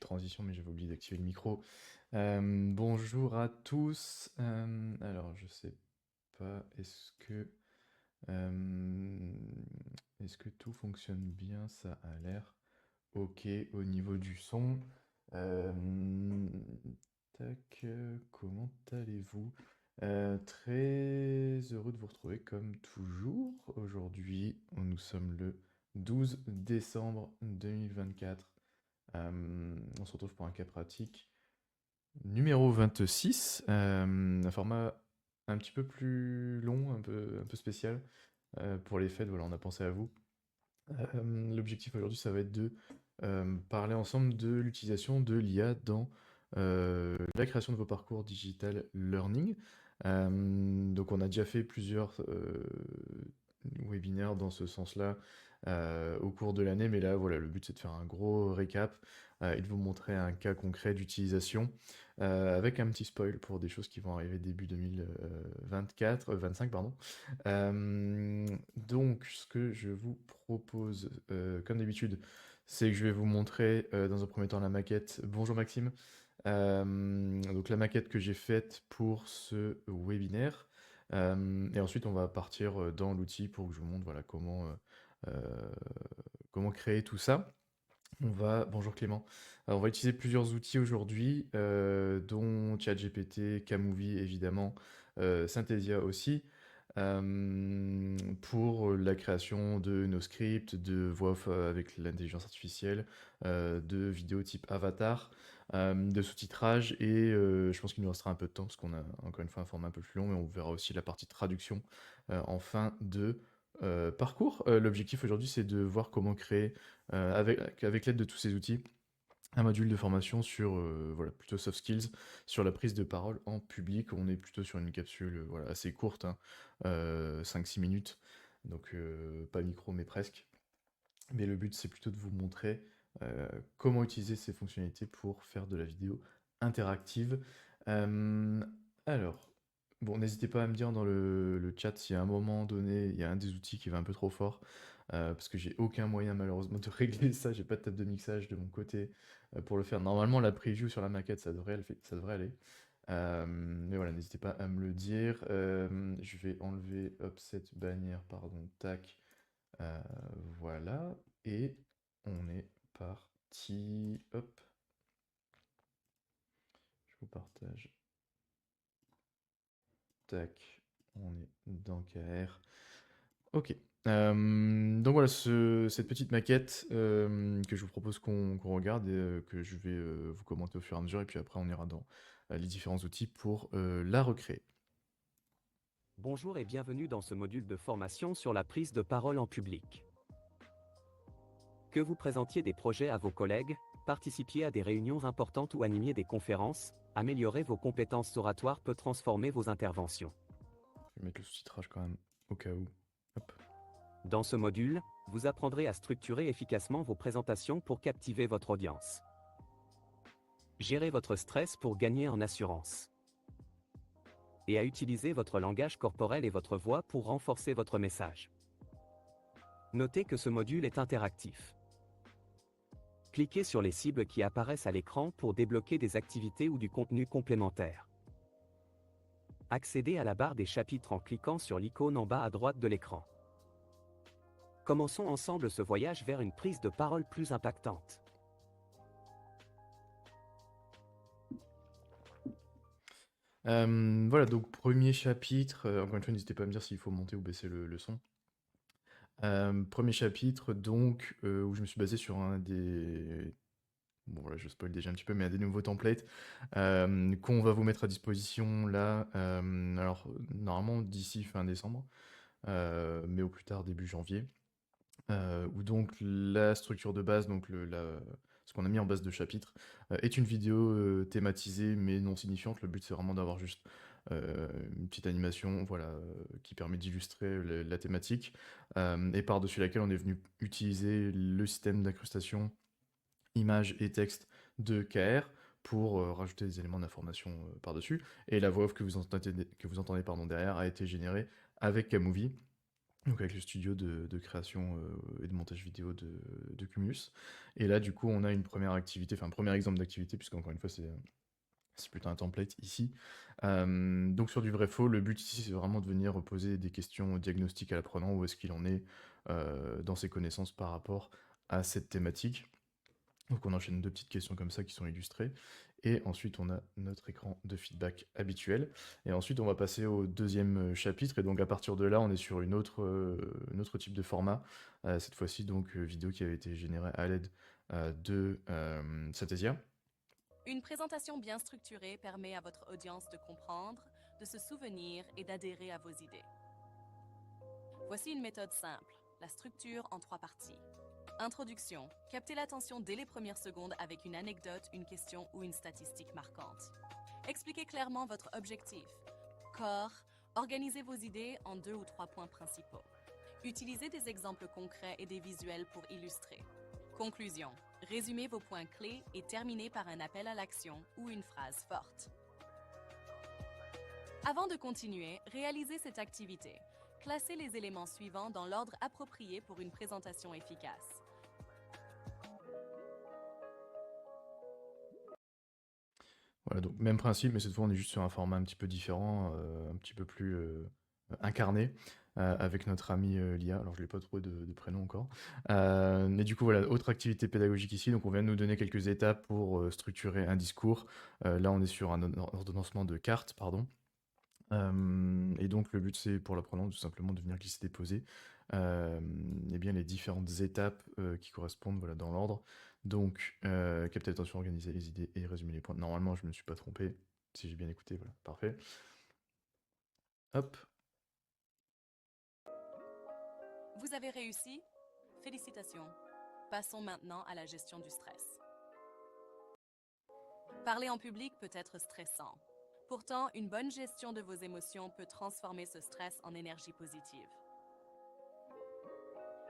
transition, mais j'avais oublié d'activer le micro. Bonjour à tous. Alors, je sais pas, euh, est-ce que tout fonctionne bien? Ça a l'air ok au niveau du son. Euh, Tac, comment allez-vous? Très heureux de vous retrouver comme toujours. Aujourd'hui, nous sommes le 12 décembre 2024. On se retrouve pour un cas pratique numéro 26, un format un petit peu plus long, un peu spécial pour les fêtes. Voilà, on a pensé à vous. L'objectif aujourd'hui, ça va être de parler ensemble de l'utilisation de l'IA dans la création de vos parcours digital learning. Donc, on a déjà fait plusieurs webinaires dans ce sens-là au cours de l'année, mais là, voilà, le but c'est de faire un gros récap et de vous montrer un cas concret d'utilisation avec un petit spoil pour des choses qui vont arriver début 2024, 25, pardon. Donc, ce que je vous propose, comme d'habitude, c'est que je vais vous montrer dans un premier temps la maquette. Bonjour Maxime. Donc la maquette que j'ai faite pour ce webinaire. Et ensuite, on va partir dans l'outil pour que je vous montre voilà, comment créer tout ça. Bonjour Clément. Alors, on va utiliser plusieurs outils aujourd'hui, dont ChatGPT, Camovie évidemment, Synthesia aussi, pour la création de nos scripts, de voix off avec l'intelligence artificielle, de vidéos type avatar, de sous-titrage, et je pense qu'il nous restera un peu de temps parce qu'on a encore une fois un format un peu plus long, mais on verra aussi la partie traduction en fin de parcours. L'objectif aujourd'hui, c'est de voir comment créer avec l'aide de tous ces outils, un module de formation sur voilà, plutôt soft skills, sur la prise de parole en public. On est plutôt sur une capsule voilà, assez courte, hein, 5-6 minutes, donc pas micro mais presque. Mais le but c'est plutôt de vous montrer comment utiliser ces fonctionnalités pour faire de la vidéo interactive. Euh, alors, bon, n'hésitez pas à me dire dans le chat si à un moment donné il y a un des outils qui va un peu trop fort. Parce que j'ai aucun moyen malheureusement de régler ça, j'ai pas de table de mixage de mon côté pour le faire. Normalement la preview sur la maquette ça devrait aller. Mais voilà, n'hésitez pas à me le dire. Je vais enlever hop, cette bannière, pardon, tac. Euh, voilà, et on est parti. Hop, je vous partage. Tac, on est dans KR. Ok. Donc voilà, cette petite maquette que je vous propose qu'on regarde et que je vais vous commenter au fur et à mesure, et puis après on ira dans les différents outils pour la recréer. Bonjour et bienvenue dans ce module de formation sur la prise de parole en public. Que vous présentiez des projets à vos collègues, participiez à des réunions importantes ou animiez des conférences, améliorer vos compétences oratoires peut transformer vos interventions. Je vais mettre le sous-titrage quand même, au cas où. Hop. Dans ce module, vous apprendrez à structurer efficacement vos présentations pour captiver votre audience. Gérez votre stress pour gagner en assurance. Et à utiliser votre langage corporel et votre voix pour renforcer votre message. Notez que ce module est interactif. Cliquez sur les cibles qui apparaissent à l'écran pour débloquer des activités ou du contenu complémentaire. Accédez à la barre des chapitres en cliquant sur l'icône en bas à droite de l'écran. Commençons ensemble ce voyage vers une prise de parole plus impactante. Voilà, donc premier chapitre, encore une fois, n'hésitez pas à me dire s'il faut monter ou baisser le son. Premier chapitre, donc, où je me suis basé sur un des... Bon voilà, je spoil déjà un petit peu, mais un des nouveaux templates qu'on va vous mettre à disposition là, alors normalement d'ici fin décembre, mais au plus tard début janvier, où donc la structure de base, donc ce qu'on a mis en base de chapitre, est une vidéo thématisée mais non signifiante. Le but c'est vraiment d'avoir juste une petite animation voilà, qui permet d'illustrer la thématique, et par-dessus laquelle on est venu utiliser le système d'incrustation images et texte de KR pour rajouter des éléments d'information par-dessus. Et la voix off que vous entendez pardon, derrière a été générée avec Camovie. Donc avec le studio de création et de montage vidéo de Cumulus. Et là, du coup, on a une première activité, enfin un premier exemple d'activité, puisqu'encore une fois, c'est plutôt un template ici. Donc sur du vrai-faux, le but ici, c'est vraiment de venir poser des questions diagnostiques à l'apprenant, où est-ce qu'il en est dans ses connaissances par rapport à cette thématique. Donc on enchaîne deux petites questions comme ça qui sont illustrées. Et ensuite, on a notre écran de feedback habituel. Et ensuite, on va passer au deuxième chapitre. Et donc à partir de là, on est sur un autre type de format. Cette fois-ci, donc vidéo qui avait été générée à l'aide de Synthesia. Une présentation bien structurée permet à votre audience de comprendre, de se souvenir et d'adhérer à vos idées. Voici une méthode simple, la structure en 3 parties. Introduction. Captez l'attention dès les premières secondes avec une anecdote, une question ou une statistique marquante. Expliquez clairement votre objectif. Corps. Organisez vos idées en 2 ou 3 points principaux. Utilisez des exemples concrets et des visuels pour illustrer. Conclusion. Résumez vos points clés et terminez par un appel à l'action ou une phrase forte. Avant de continuer, réalisez cette activité. Classez les éléments suivants dans l'ordre approprié pour une présentation efficace. Voilà, donc même principe, mais cette fois on est juste sur un format un petit peu différent, un petit peu plus incarné, avec notre ami Lia. Alors je l'ai pas trouvé de prénom encore. Mais du coup voilà, autre activité pédagogique ici. Donc on vient de nous donner quelques étapes pour structurer un discours. Là on est sur un ordonnancement de cartes, pardon. Et donc le but c'est pour l'apprenant tout simplement de venir glisser déposer et bien les différentes étapes qui correspondent voilà, dans l'ordre. Donc capter l'attention, organiser les idées et résumer les points. Normalement je me suis pas trompé, si j'ai bien écouté, voilà, parfait. Hop, Vous avez réussi? Félicitations. Passons maintenant à la gestion du stress. Parler en public peut être stressant. Pourtant, une bonne gestion de vos émotions peut transformer ce stress en énergie positive.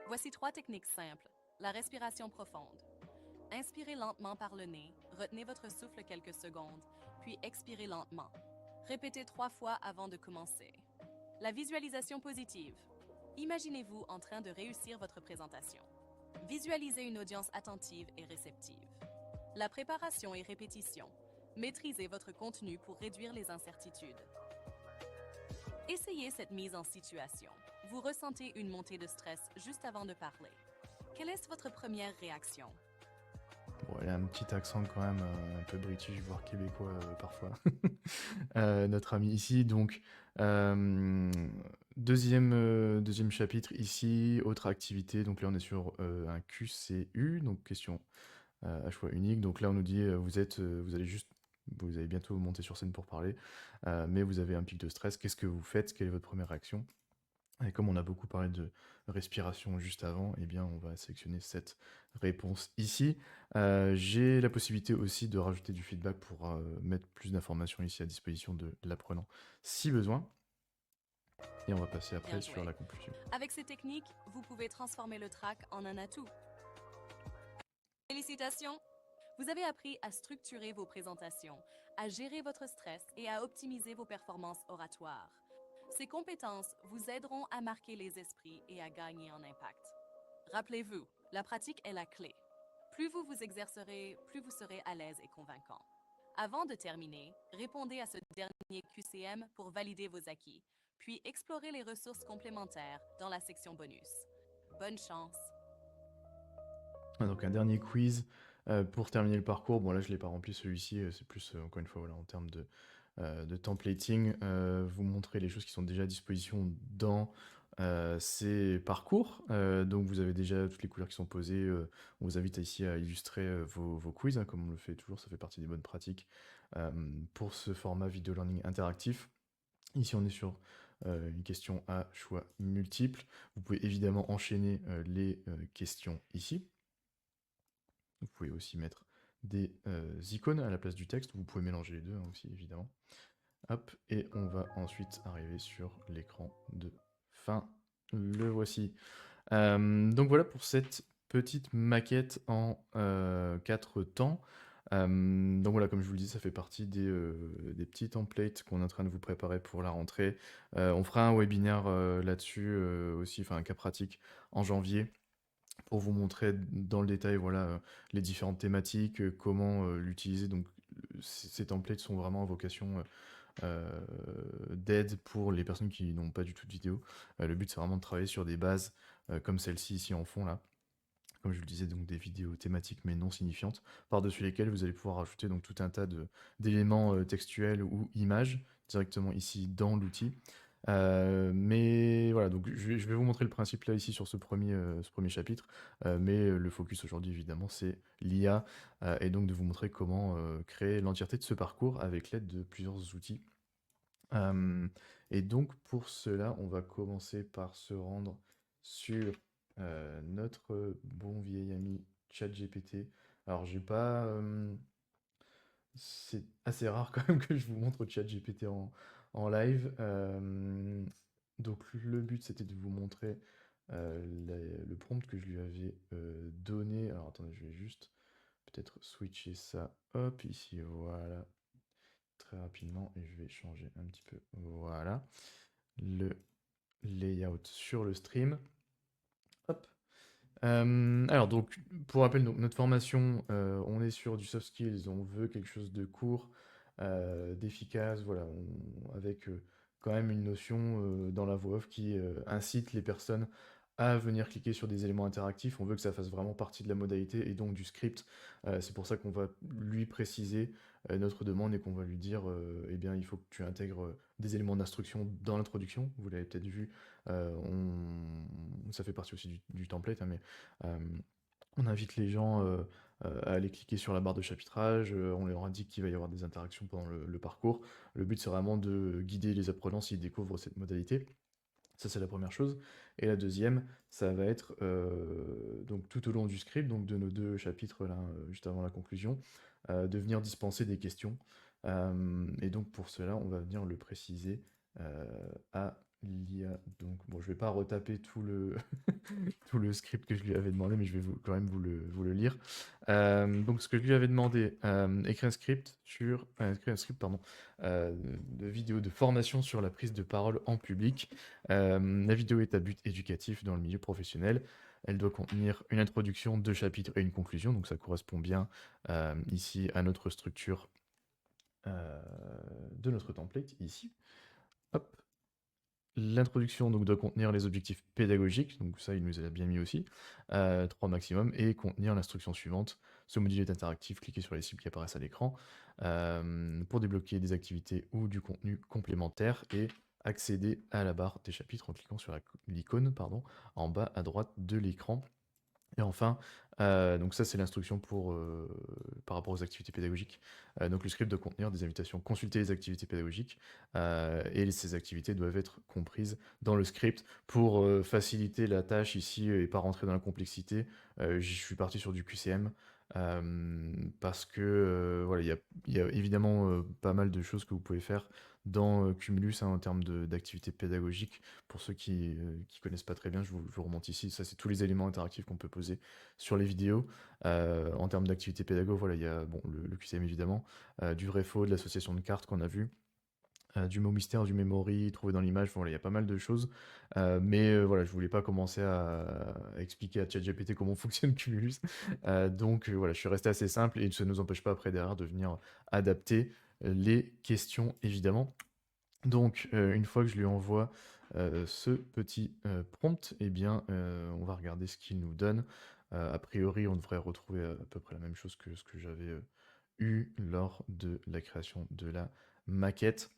Voici 3 techniques simples. La respiration profonde. Inspirez lentement par le nez, retenez votre souffle quelques secondes, puis expirez lentement. Répétez 3 fois avant de commencer. La visualisation positive. Imaginez-vous en train de réussir votre présentation. Visualisez une audience attentive et réceptive. La préparation et répétition. Maîtrisez votre contenu pour réduire les incertitudes. Essayez cette mise en situation. Vous ressentez une montée de stress juste avant de parler. Quelle est votre première réaction? bon, elle a un petit accent quand même un peu british, voire québécois parfois. Notre ami ici, donc deuxième chapitre ici, autre activité. Donc là on est sur un QCU, donc question à choix unique. Donc là, on nous dit, vous allez bientôt monter sur scène pour parler, mais vous avez un pic de stress. Qu'est-ce que vous faites? Quelle est votre première réaction? Et comme on a beaucoup parlé de respiration juste avant, eh bien, on va sélectionner cette réponse ici. J'ai la possibilité aussi de rajouter du feedback pour mettre plus d'informations ici à disposition de l'apprenant si besoin. Et on va passer après sur la conclusion. Avec ces techniques, vous pouvez transformer le trac en un atout. Félicitations! Vous avez appris à structurer vos présentations, à gérer votre stress et à optimiser vos performances oratoires. Ces compétences vous aideront à marquer les esprits et à gagner en impact. Rappelez-vous, la pratique est la clé. Plus vous vous exercerez, plus vous serez à l'aise et convaincant. Avant de terminer, répondez à ce dernier QCM pour valider vos acquis, puis explorez les ressources complémentaires dans la section bonus. Bonne chance! Donc un dernier quiz pour terminer le parcours. Bon là je ne l'ai pas rempli celui-ci, c'est plus encore une fois voilà, en termes de templating, vous montrer les choses qui sont déjà à disposition dans ces parcours. Donc vous avez déjà toutes les couleurs qui sont posées. On vous invite ici à illustrer vos quiz, hein, comme on le fait toujours, ça fait partie des bonnes pratiques pour ce format vidéo learning interactif. Ici on est sur une question à choix multiples. Vous pouvez évidemment enchaîner les questions ici. Vous pouvez aussi mettre des icônes à la place du texte. Vous pouvez mélanger les deux hein, aussi, évidemment. Hop, et on va ensuite arriver sur l'écran de fin. Le voici. Donc voilà pour cette petite maquette en 4 temps. Donc voilà, comme je vous le dis, ça fait partie des petits templates qu'on est en train de vous préparer pour la rentrée. On fera un webinaire là-dessus aussi, enfin un cas pratique en janvier pour vous montrer dans le détail voilà, les différentes thématiques, comment l'utiliser. Donc ces templates sont vraiment à vocation d'aide pour les personnes qui n'ont pas du tout de vidéo. Le but c'est vraiment de travailler sur des bases comme celle-ci ici en fond là. Comme je le disais, donc des vidéos thématiques mais non signifiantes, par-dessus lesquelles vous allez pouvoir rajouter donc tout un tas d'éléments textuels ou images directement ici dans l'outil. Mais voilà, donc je vais vous montrer le principe là ici sur ce premier chapitre, mais le focus aujourd'hui évidemment c'est l'IA et donc de vous montrer comment créer l'entièreté de ce parcours avec l'aide de plusieurs outils. Et donc pour cela, on va commencer par se rendre sur notre bon vieil ami ChatGPT. Alors j'ai pas, c'est assez rare quand même que je vous montre ChatGPT en live. Donc le but c'était de vous montrer le prompt que je lui avais donné. Alors attendez, je vais juste peut-être switcher ça. Hop, ici, voilà, très rapidement, et je vais changer un petit peu. Voilà, le layout sur le stream. Hop. Alors donc, pour rappel, donc, notre formation, on est sur du soft skills, on veut quelque chose de court, d'efficace, voilà, avec quand même une notion dans la voix off qui incite les personnes à venir cliquer sur des éléments interactifs. On veut que ça fasse vraiment partie de la modalité et donc du script. C'est pour ça qu'on va lui préciser notre demande et qu'on va lui dire, eh bien, il faut que tu intègres des éléments d'instruction dans l'introduction. Vous l'avez peut-être vu, ça fait partie aussi du template, hein, mais euh, on invite les gens à aller cliquer sur la barre de chapitrage, on leur indique qu'il va y avoir des interactions pendant le parcours. Le but, c'est vraiment de guider les apprenants s'ils découvrent cette modalité. Ça, c'est la première chose. Et la deuxième, ça va être donc tout au long du script, donc de nos deux chapitres là, juste avant la conclusion, de venir dispenser des questions. Et donc pour cela, on va venir le préciser à l'IA. Donc bon, je vais pas retaper tout le tout le script que je lui avais demandé, mais je vais quand même vous le lire. Donc ce que je lui avais demandé, écrire un script, pardon, de vidéo de formation sur la prise de parole en public. La vidéo est à but éducatif dans le milieu professionnel. Elle doit contenir une introduction, deux chapitres et une conclusion, donc ça correspond bien ici à notre structure de notre template ici. Hop. L'introduction donc doit contenir les objectifs pédagogiques, donc ça il nous a bien mis aussi, 3 maximum, et contenir l'instruction suivante. Ce module est interactif, cliquez sur les cibles qui apparaissent à l'écran pour débloquer des activités ou du contenu complémentaire et accéder à la barre des chapitres en cliquant sur l'icône en bas à droite de l'écran. Et enfin, donc ça c'est l'instruction pour, par rapport aux activités pédagogiques. Donc le script doit contenir des invitations à consulter les activités pédagogiques, et ces activités doivent être comprises dans le script pour faciliter la tâche ici et pas rentrer dans la complexité. Je suis parti sur du QCM parce que voilà, il y a évidemment pas mal de choses que vous pouvez faire dans Cumulus hein, en termes d'activités pédagogiques. Pour ceux qui connaissent pas très bien, je vous remonte ici. Ça, c'est tous les éléments interactifs qu'on peut poser sur les vidéos. En termes d'activités pédago, voilà, il y a bon, le QCM évidemment, du vrai-faux, de l'association de cartes qu'on a vu, du mot mystère, du memory, trouvé dans l'image, voilà, il y a pas mal de choses. Mais voilà, je voulais pas commencer à expliquer à ChatGPT comment fonctionne Cumulus. Donc voilà, je suis resté assez simple et ça ne nous empêche pas après derrière de venir adapter les questions évidemment. Donc, une fois que je lui envoie ce petit prompt, eh bien, on va regarder ce qu'il nous donne. A priori, on devrait retrouver à peu près la même chose que ce que j'avais eu lors de la création de la maquette.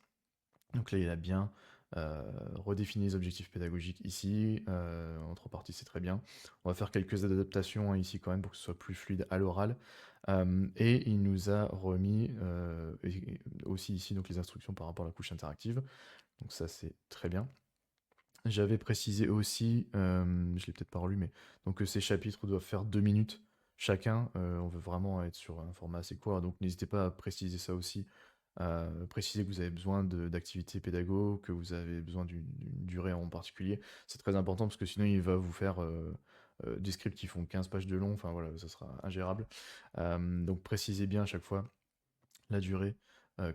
Donc là, il a bien redéfini les objectifs pédagogiques ici. En trois parties, c'est très bien. On va faire quelques adaptations hein, ici quand même pour que ce soit plus fluide à l'oral. Et il nous a remis aussi ici donc les instructions par rapport à la couche interactive. Donc ça, c'est très bien. J'avais précisé aussi, je l'ai peut-être pas relu, mais donc que ces chapitres doivent faire 2 minutes chacun. On veut vraiment être sur un format assez court, donc n'hésitez pas à préciser ça aussi. Préciser que vous avez besoin d'activités pédago, que vous avez besoin d'une durée en particulier. C'est très important parce que sinon il va vous faire des scripts qui font 15 pages de long, enfin voilà, ça sera ingérable. Donc précisez bien à chaque fois la durée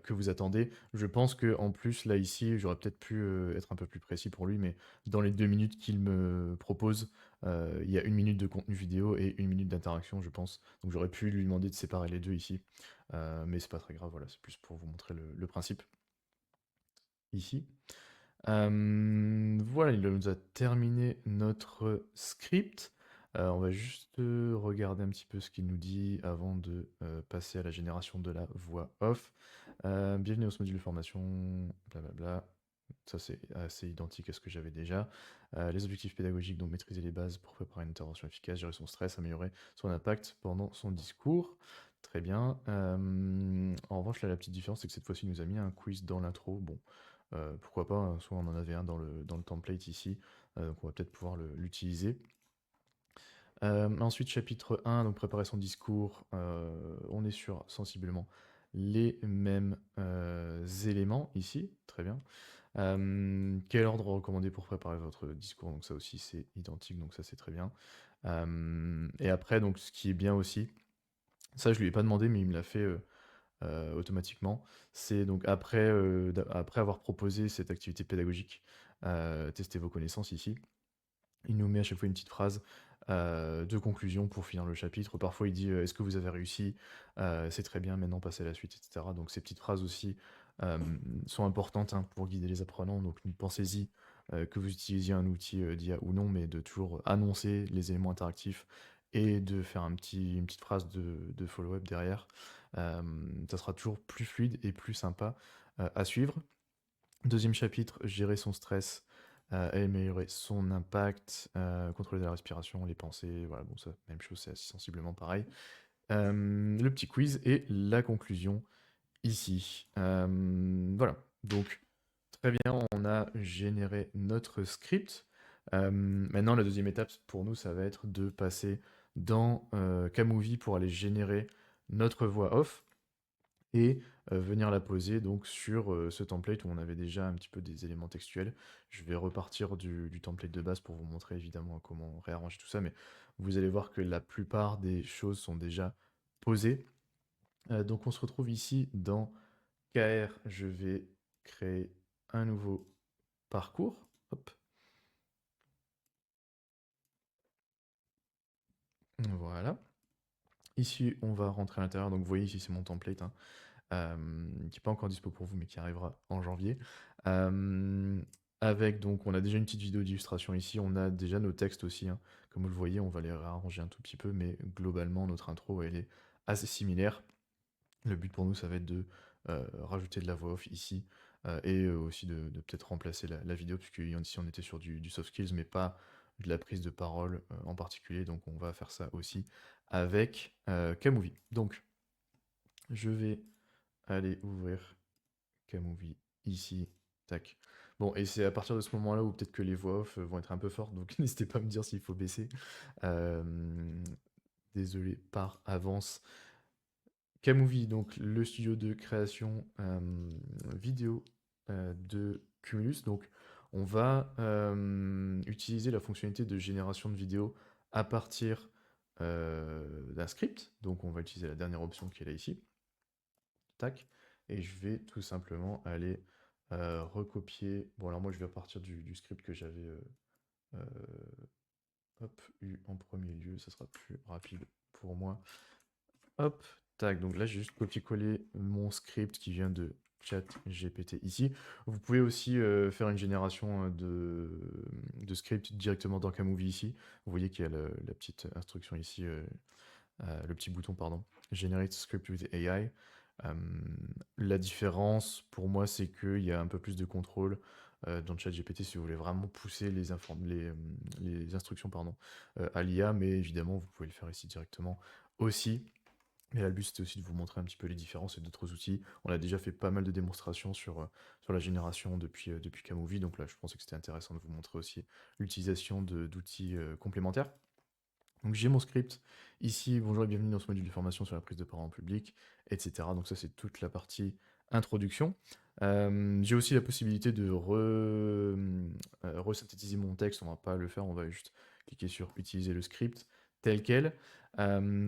que vous attendez. Je pense que en plus, là, ici, j'aurais peut-être pu être un peu plus précis pour lui, mais dans les 2 minutes qu'il me propose, il y a 1 minute de contenu vidéo et 1 minute d'interaction, je pense. Donc j'aurais pu lui demander de séparer les deux ici, mais c'est pas très grave, voilà, c'est plus pour vous montrer le principe ici. Voilà, il nous a terminé notre script. On va juste regarder un petit peu ce qu'il nous dit avant de passer à la génération de la voix off. Bienvenue dans ce module de formation, blablabla. Ça, c'est assez identique à ce que j'avais déjà. Les objectifs pédagogiques, donc maîtriser les bases pour préparer une intervention efficace, gérer son stress, améliorer son impact pendant son discours. Très bien. En revanche, là, la petite différence, c'est que cette fois-ci, il nous a mis un quiz dans l'intro. Bon, pourquoi pas, hein, soit on en avait un dans le template ici, donc on va peut-être pouvoir l'utiliser. Ensuite, chapitre 1, donc préparer son discours, on est sur sensiblement les mêmes éléments ici, très bien. Quel ordre recommander pour préparer votre discours? Donc ça aussi c'est identique, donc ça c'est très bien. Et après, donc ce qui est bien aussi, ça je lui ai pas demandé, mais il me l'a fait automatiquement, c'est donc après avoir proposé cette activité pédagogique, tester vos connaissances ici, il nous met à chaque fois une petite phrase de conclusion pour finir le chapitre. Parfois, il dit est-ce que vous avez réussi? C'est très bien, maintenant passez à la suite, etc. Donc, ces petites phrases aussi sont importantes hein, pour guider les apprenants. Donc, pensez-y que vous utilisiez un outil d'IA ou non, mais de toujours annoncer les éléments interactifs et de faire une petite phrase de follow-up derrière. Ça sera toujours plus fluide et plus sympa à suivre. Deuxième chapitre, gérer son stress, améliorer son impact, contrôler la respiration, les pensées, voilà, bon ça, même chose, c'est assez sensiblement pareil. Le petit quiz et la conclusion ici. Voilà, donc très bien, on a généré notre script. Maintenant, la deuxième étape pour nous, ça va être de passer dans Camovie pour aller générer notre voix off et venir la poser donc sur ce template où on avait déjà un petit peu des éléments textuels. Je vais repartir du template de base pour vous montrer évidemment comment réarranger tout ça, mais vous allez voir que la plupart des choses sont déjà posées. Donc on se retrouve ici dans KR, je vais créer un nouveau parcours. Hop. Voilà. Ici, on va rentrer à l'intérieur. Donc vous voyez ici, c'est mon template. Hein. Qui n'est pas encore dispo pour vous, mais qui arrivera en janvier. Avec donc, on a déjà une petite vidéo d'illustration ici, on a déjà nos textes aussi, hein. Comme vous le voyez, on va les réarranger un tout petit peu, mais globalement, notre intro, elle est assez similaire. Le but pour nous, ça va être de rajouter de la voix off ici, et aussi de peut-être remplacer la vidéo, puisque ici on était sur du soft skills, mais pas de la prise de parole en particulier, donc on va faire ça aussi avec Camovie. Donc, je vais aller ouvrir Camovie ici, tac. Bon, et c'est à partir de ce moment-là où peut-être que les voix off vont être un peu fortes, donc n'hésitez pas à me dire s'il faut baisser. Désolé par avance. Camovie, donc le studio de création vidéo de Cumulus. Donc on va utiliser la fonctionnalité de génération de vidéo à partir d'un script. Donc on va utiliser la dernière option qui est là ici. Tac. Et je vais tout simplement aller recopier. Bon, alors moi, je vais repartir du script que j'avais eu en premier lieu. Ça sera plus rapide pour moi. Hop, tac. Donc là, j'ai juste copié-collé mon script qui vient de ChatGPT ici. Vous pouvez aussi faire une génération de script directement dans Camovie ici. Vous voyez qu'il y a la petite instruction ici, le petit bouton, pardon, Generate Script with AI. La différence pour moi, c'est qu'il y a un peu plus de contrôle dans ChatGPT si vous voulez vraiment pousser les instructions pardon, à l'IA, mais évidemment, vous pouvez le faire ici directement aussi. Mais là, le but, c'était aussi de vous montrer un petit peu les différences et d'autres outils. On a déjà fait pas mal de démonstrations sur la génération depuis Camovie, donc là, je pensais que c'était intéressant de vous montrer aussi l'utilisation d'outils complémentaires. Donc j'ai mon script ici, bonjour et bienvenue dans ce module de formation sur la prise de parole en public, etc. Donc ça c'est toute la partie introduction. J'ai aussi la possibilité de resynthétiser mon texte, on va pas le faire, on va juste cliquer sur utiliser le script tel quel.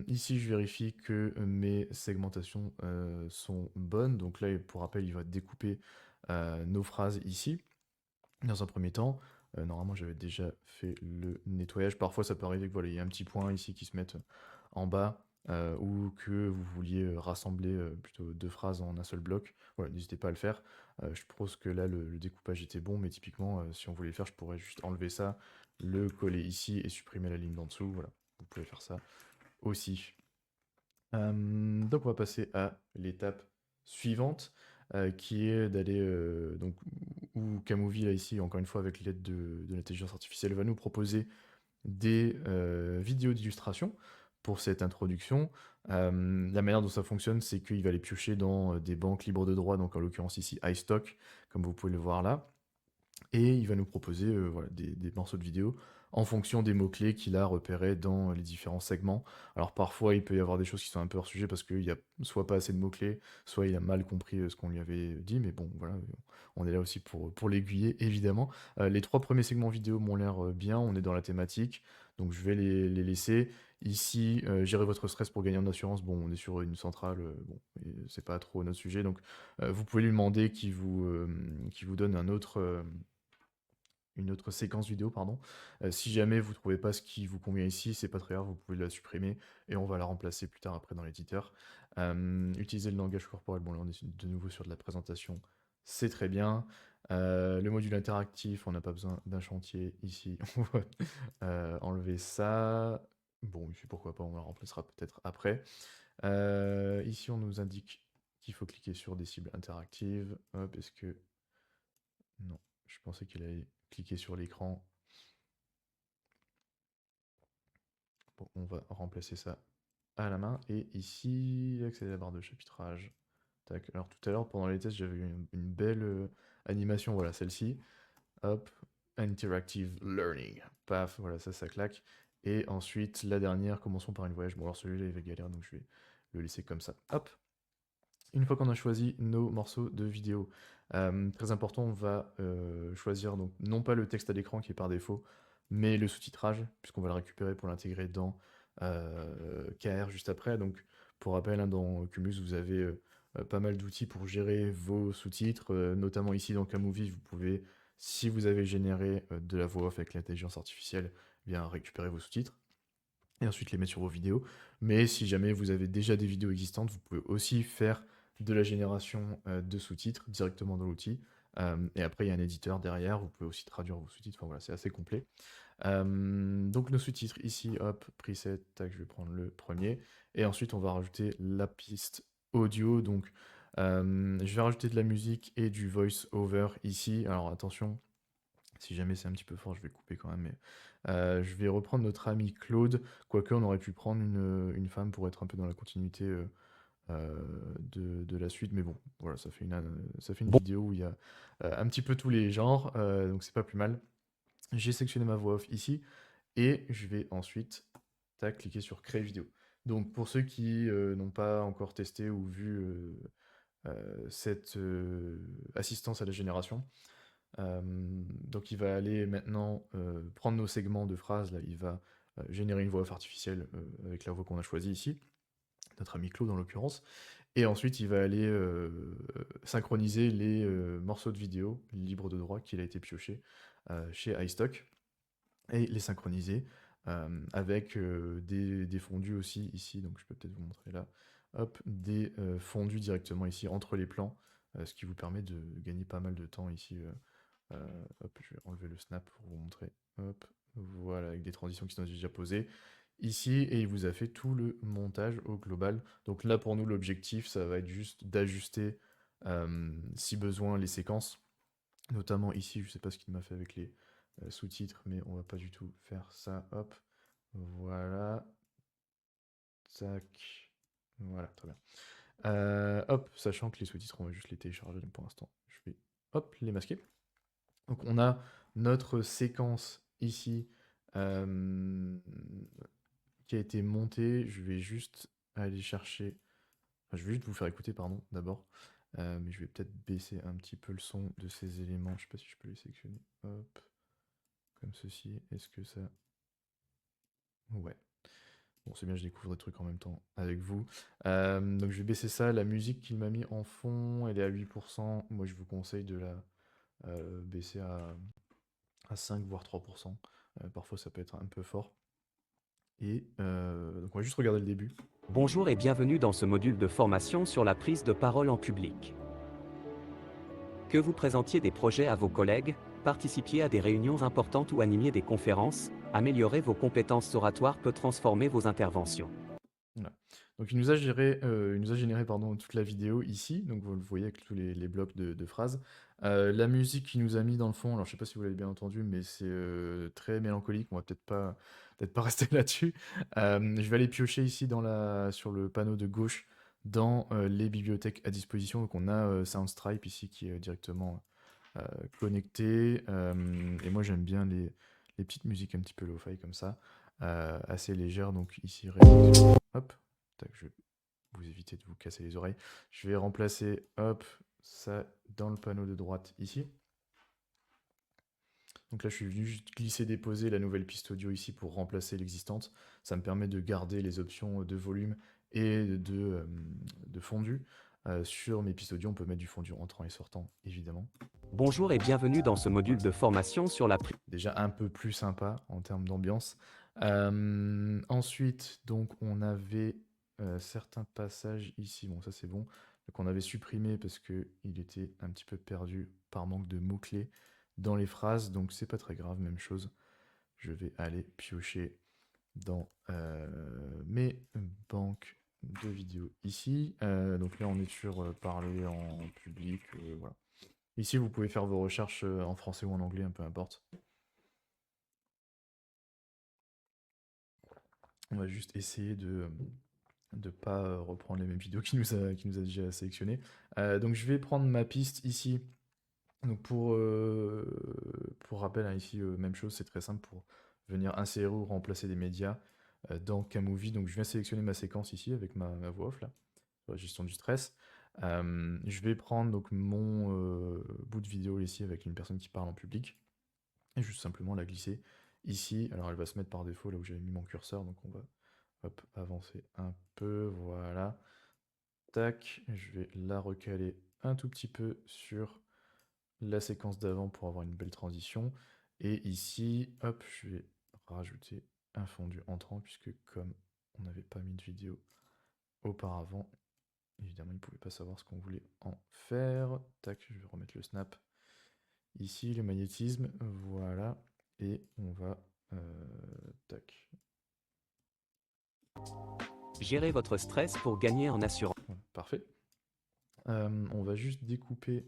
Ici, je vérifie que mes segmentations sont bonnes. Donc là, pour rappel, il va découper nos phrases ici. Dans un premier temps, normalement, j'avais déjà fait le nettoyage. Parfois, ça peut arriver que voilà, il y a un petit point ici qui se mette en bas ou que vous vouliez rassembler plutôt deux phrases en un seul bloc. Voilà, n'hésitez pas à le faire. Je pense que là, le découpage était bon, mais typiquement, si on voulait le faire, je pourrais juste enlever ça, le coller ici et supprimer la ligne d'en dessous. Voilà, vous pouvez faire ça aussi. Donc on va passer à l'étape suivante, qui est d'aller, donc où Camovie là ici, encore une fois avec l'aide de l'intelligence artificielle, va nous proposer des vidéos d'illustration pour cette introduction. La manière dont ça fonctionne, c'est qu'il va les piocher dans des banques libres de droit, donc en l'occurrence ici iStock, comme vous pouvez le voir là. Et il va nous proposer voilà, des morceaux de vidéo en fonction des mots-clés qu'il a repérés dans les différents segments. Alors parfois, il peut y avoir des choses qui sont un peu hors sujet parce qu'il n'y a soit pas assez de mots-clés, soit il a mal compris ce qu'on lui avait dit, mais bon, voilà, on est là aussi pour l'aiguiller, évidemment. Les trois premiers segments vidéo m'ont l'air bien, on est dans la thématique, donc je vais les laisser. Ici, gérer votre stress pour gagner en assurance, bon, on est sur une centrale, bon, et c'est pas trop notre sujet, donc vous pouvez lui demander qu'il vous donne une autre séquence vidéo, pardon. Si jamais vous trouvez pas ce qui vous convient ici, c'est pas très grave, vous pouvez la supprimer et on va la remplacer plus tard après dans l'éditeur. Utiliser le langage corporel, bon là on est de nouveau sur de la présentation, c'est très bien. Le module interactif, on n'a pas besoin d'un chantier ici, on va enlever ça. Bon, ici pourquoi pas, on la remplacera peut-être après. Ici on nous indique qu'il faut cliquer sur des cibles interactives. Hop, est-ce que... Non, je pensais qu'il allait cliquer sur l'écran. Bon, on va remplacer ça à la main. Et ici, accéder à la barre de chapitrage. Tac. Alors tout à l'heure, pendant les tests, j'avais eu une belle animation, voilà, celle-ci. Hop, Interactive Learning. Paf, voilà, ça claque. Et ensuite, la dernière, commençons par une voyage. Bon, alors celui-là, il va galérer, donc je vais le laisser comme ça. Hop. Une fois qu'on a choisi nos morceaux de vidéo, très important, on va choisir donc non pas le texte à l'écran qui est par défaut, mais le sous-titrage, puisqu'on va le récupérer pour l'intégrer dans KR juste après. Donc pour rappel, hein, dans Cumulus, vous avez pas mal d'outils pour gérer vos sous-titres, notamment ici dans Camovie, vous pouvez, si vous avez généré de la voix off avec l'intelligence artificielle, bien récupérer vos sous-titres et ensuite les mettre sur vos vidéos. Mais si jamais vous avez déjà des vidéos existantes, vous pouvez aussi faire de la génération de sous-titres directement dans l'outil. Et après, il y a un éditeur derrière, vous pouvez aussi traduire vos sous-titres, enfin voilà, c'est assez complet. Donc nos sous-titres ici, hop, preset, tac, je vais prendre le premier. Et ensuite, on va rajouter la piste audio. Donc, je vais rajouter de la musique et du voice-over ici. Alors attention, si jamais c'est un petit peu fort, je vais couper quand même, mais je vais reprendre notre ami Claude, quoique on aurait pu prendre une femme pour être un peu dans la continuité de la suite, mais bon, voilà, ça fait une Bon, vidéo où il y a un petit peu tous les genres, donc c'est pas plus mal. J'ai sectionné ma voix off ici, et je vais ensuite tac, cliquer sur créer vidéo. Donc pour ceux qui n'ont pas encore testé ou vu cette assistance à la génération, donc il va aller maintenant prendre nos segments de phrases, là, il va générer une voix off artificielle avec la voix qu'on a choisie ici, notre ami Claude en l'occurrence, et ensuite il va aller synchroniser les morceaux de vidéo libres de droit qu'il a été pioché chez iStock, et les synchroniser avec des fondus aussi ici, donc je peux peut-être vous montrer là, hop, des fondus directement ici entre les plans, ce qui vous permet de gagner pas mal de temps ici. Hop, je vais enlever le snap pour vous montrer. Hop, voilà, avec des transitions qui sont déjà posées ici, et il vous a fait tout le montage au global. Donc là, pour nous, l'objectif, ça va être juste d'ajuster, si besoin, les séquences. Notamment ici, je sais pas ce qu'il m'a fait avec les sous-titres, mais on va pas du tout faire ça. Hop, voilà, tac, voilà, très bien. Hop, sachant que les sous-titres, on va juste les télécharger pour l'instant. Je vais, hop, les masquer. Donc on a notre séquence ici qui a été montée. Je vais juste aller chercher. Enfin, je vais juste vous faire écouter, pardon, d'abord. Mais je vais peut-être baisser un petit peu le son de ces éléments. Je sais pas si je peux les sélectionner. Hop, comme ceci. Est-ce que ça Ouais. Bon, c'est bien, je découvre des trucs en même temps avec vous. Donc je vais baisser ça. La musique qu'il m'a mis en fond, elle est à 8%. Moi, je vous conseille de la baisser à 5 voire 3%. Parfois, ça peut être un peu fort. Et donc on va juste regarder le début. Bonjour et bienvenue dans ce module de formation sur la prise de parole en public. Que vous présentiez des projets à vos collègues, participiez à des réunions importantes ou animiez des conférences, améliorer vos compétences oratoires peut transformer vos interventions. Voilà. Donc il nous a généré pardon, toute la vidéo ici, donc vous le voyez avec tous les blocs de phrases. La musique qu'il nous a mis dans le fond, alors je sais pas si vous l'avez bien entendu, mais c'est très mélancolique, on va peut-être pas rester là-dessus. Je vais aller piocher ici sur le panneau de gauche dans les bibliothèques à disposition. Donc on a Soundstripe ici qui est directement euh, connecté. Et moi j'aime bien les petites musiques un petit peu lo-fi comme ça, assez légères. Donc ici, hop, tac, je vais vous éviter de vous casser les oreilles. Je vais remplacer, hop, ça dans le panneau de droite ici. Donc là, je suis venu juste glisser, déposer la nouvelle piste audio ici pour remplacer l'existante. Ça me permet de garder les options de volume et de fondu. Sur mes pistes audio, on peut mettre du fondu entrant et sortant, évidemment. Bonjour et bienvenue dans ce module de formation sur la prise. Déjà un peu plus sympa en termes d'ambiance. Ensuite, donc, on avait certains passages ici. Bon, ça c'est bon. Donc, on avait supprimé parce que il était un petit peu perdu par manque de mots-clés dans les phrases. Donc, c'est pas très grave. Même chose. Je vais aller piocher dans mes banques de vidéos ici. Donc là, on est sur parler en public. Voilà. Ici, vous pouvez faire vos recherches en français ou en anglais, un peu importe. On va juste essayer de ne pas reprendre les mêmes vidéos qui nous a déjà sélectionnées. Donc je vais prendre ma piste ici. Donc pour rappel, hein, ici, même chose, c'est très simple pour venir insérer ou remplacer des médias dans Camovie. Donc je viens sélectionner ma séquence ici avec ma voix off là, sur la gestion du stress. Je vais prendre donc mon bout de vidéo ici avec une personne qui parle en public et juste simplement la glisser ici. Alors elle va se mettre par défaut là où j'avais mis mon curseur, donc on va hop, avancer un peu, voilà. Tac, je vais la recaler un tout petit peu sur la séquence d'avant pour avoir une belle transition. Et ici, hop, je vais rajouter un fondu entrant, puisque comme on n'avait pas mis de vidéo auparavant, évidemment, il ne pouvait pas savoir ce qu'on voulait en faire. Tac, je vais remettre le snap. Ici, le magnétisme, voilà. Et on va... tac. Gérez votre stress pour gagner en assurance. Voilà, parfait. On va juste découper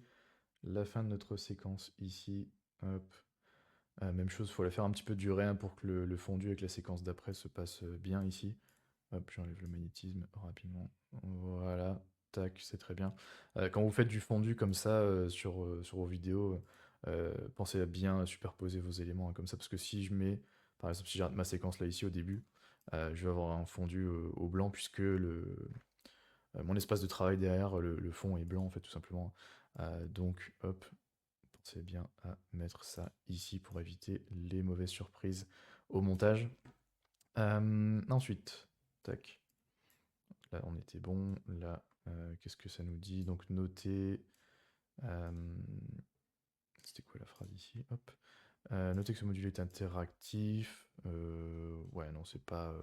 la fin de notre séquence ici. Hop. Même chose, il faut la faire un petit peu durer hein, pour que le fondu avec la séquence d'après se passe bien ici. Hop, j'enlève le magnétisme rapidement. Voilà, tac, c'est très bien. Quand vous faites du fondu comme ça sur vos vidéos, pensez à bien superposer vos éléments hein, comme ça, parce que si je mets, par exemple, si j'arrête ma séquence là ici au début, je vais avoir un fondu au blanc puisque mon espace de travail derrière, le fond est blanc en fait tout simplement. Donc hop, pensez bien à mettre ça ici pour éviter les mauvaises surprises au montage. Ensuite, tac, là on était bon. Là, qu'est-ce que ça nous dit? Donc noter. euh, C'était quoi la phrase ici? Hop. Notez que ce module est interactif. Ouais, non, c'est pas.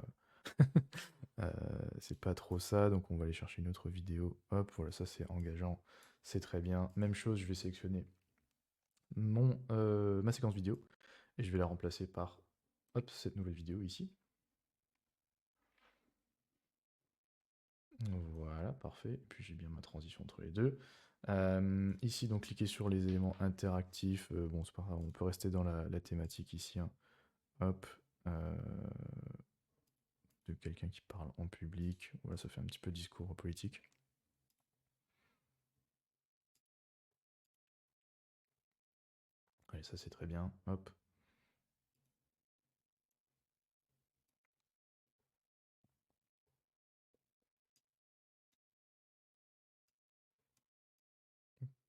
Euh, c'est pas trop ça, donc on va aller chercher une autre vidéo. Hop, voilà, ça c'est engageant, c'est très bien. Même chose, je vais sélectionner ma séquence vidéo et je vais la remplacer par hop, cette nouvelle vidéo ici. Voilà, parfait. Et puis j'ai bien ma transition entre les deux. Ici, donc cliquez sur les éléments interactifs. Bon, c'est pas grave, on peut rester dans la thématique ici, hein. Hop. De quelqu'un qui parle en public. Voilà, ça fait un petit peu discours politique. Allez, ça c'est très bien. Hop.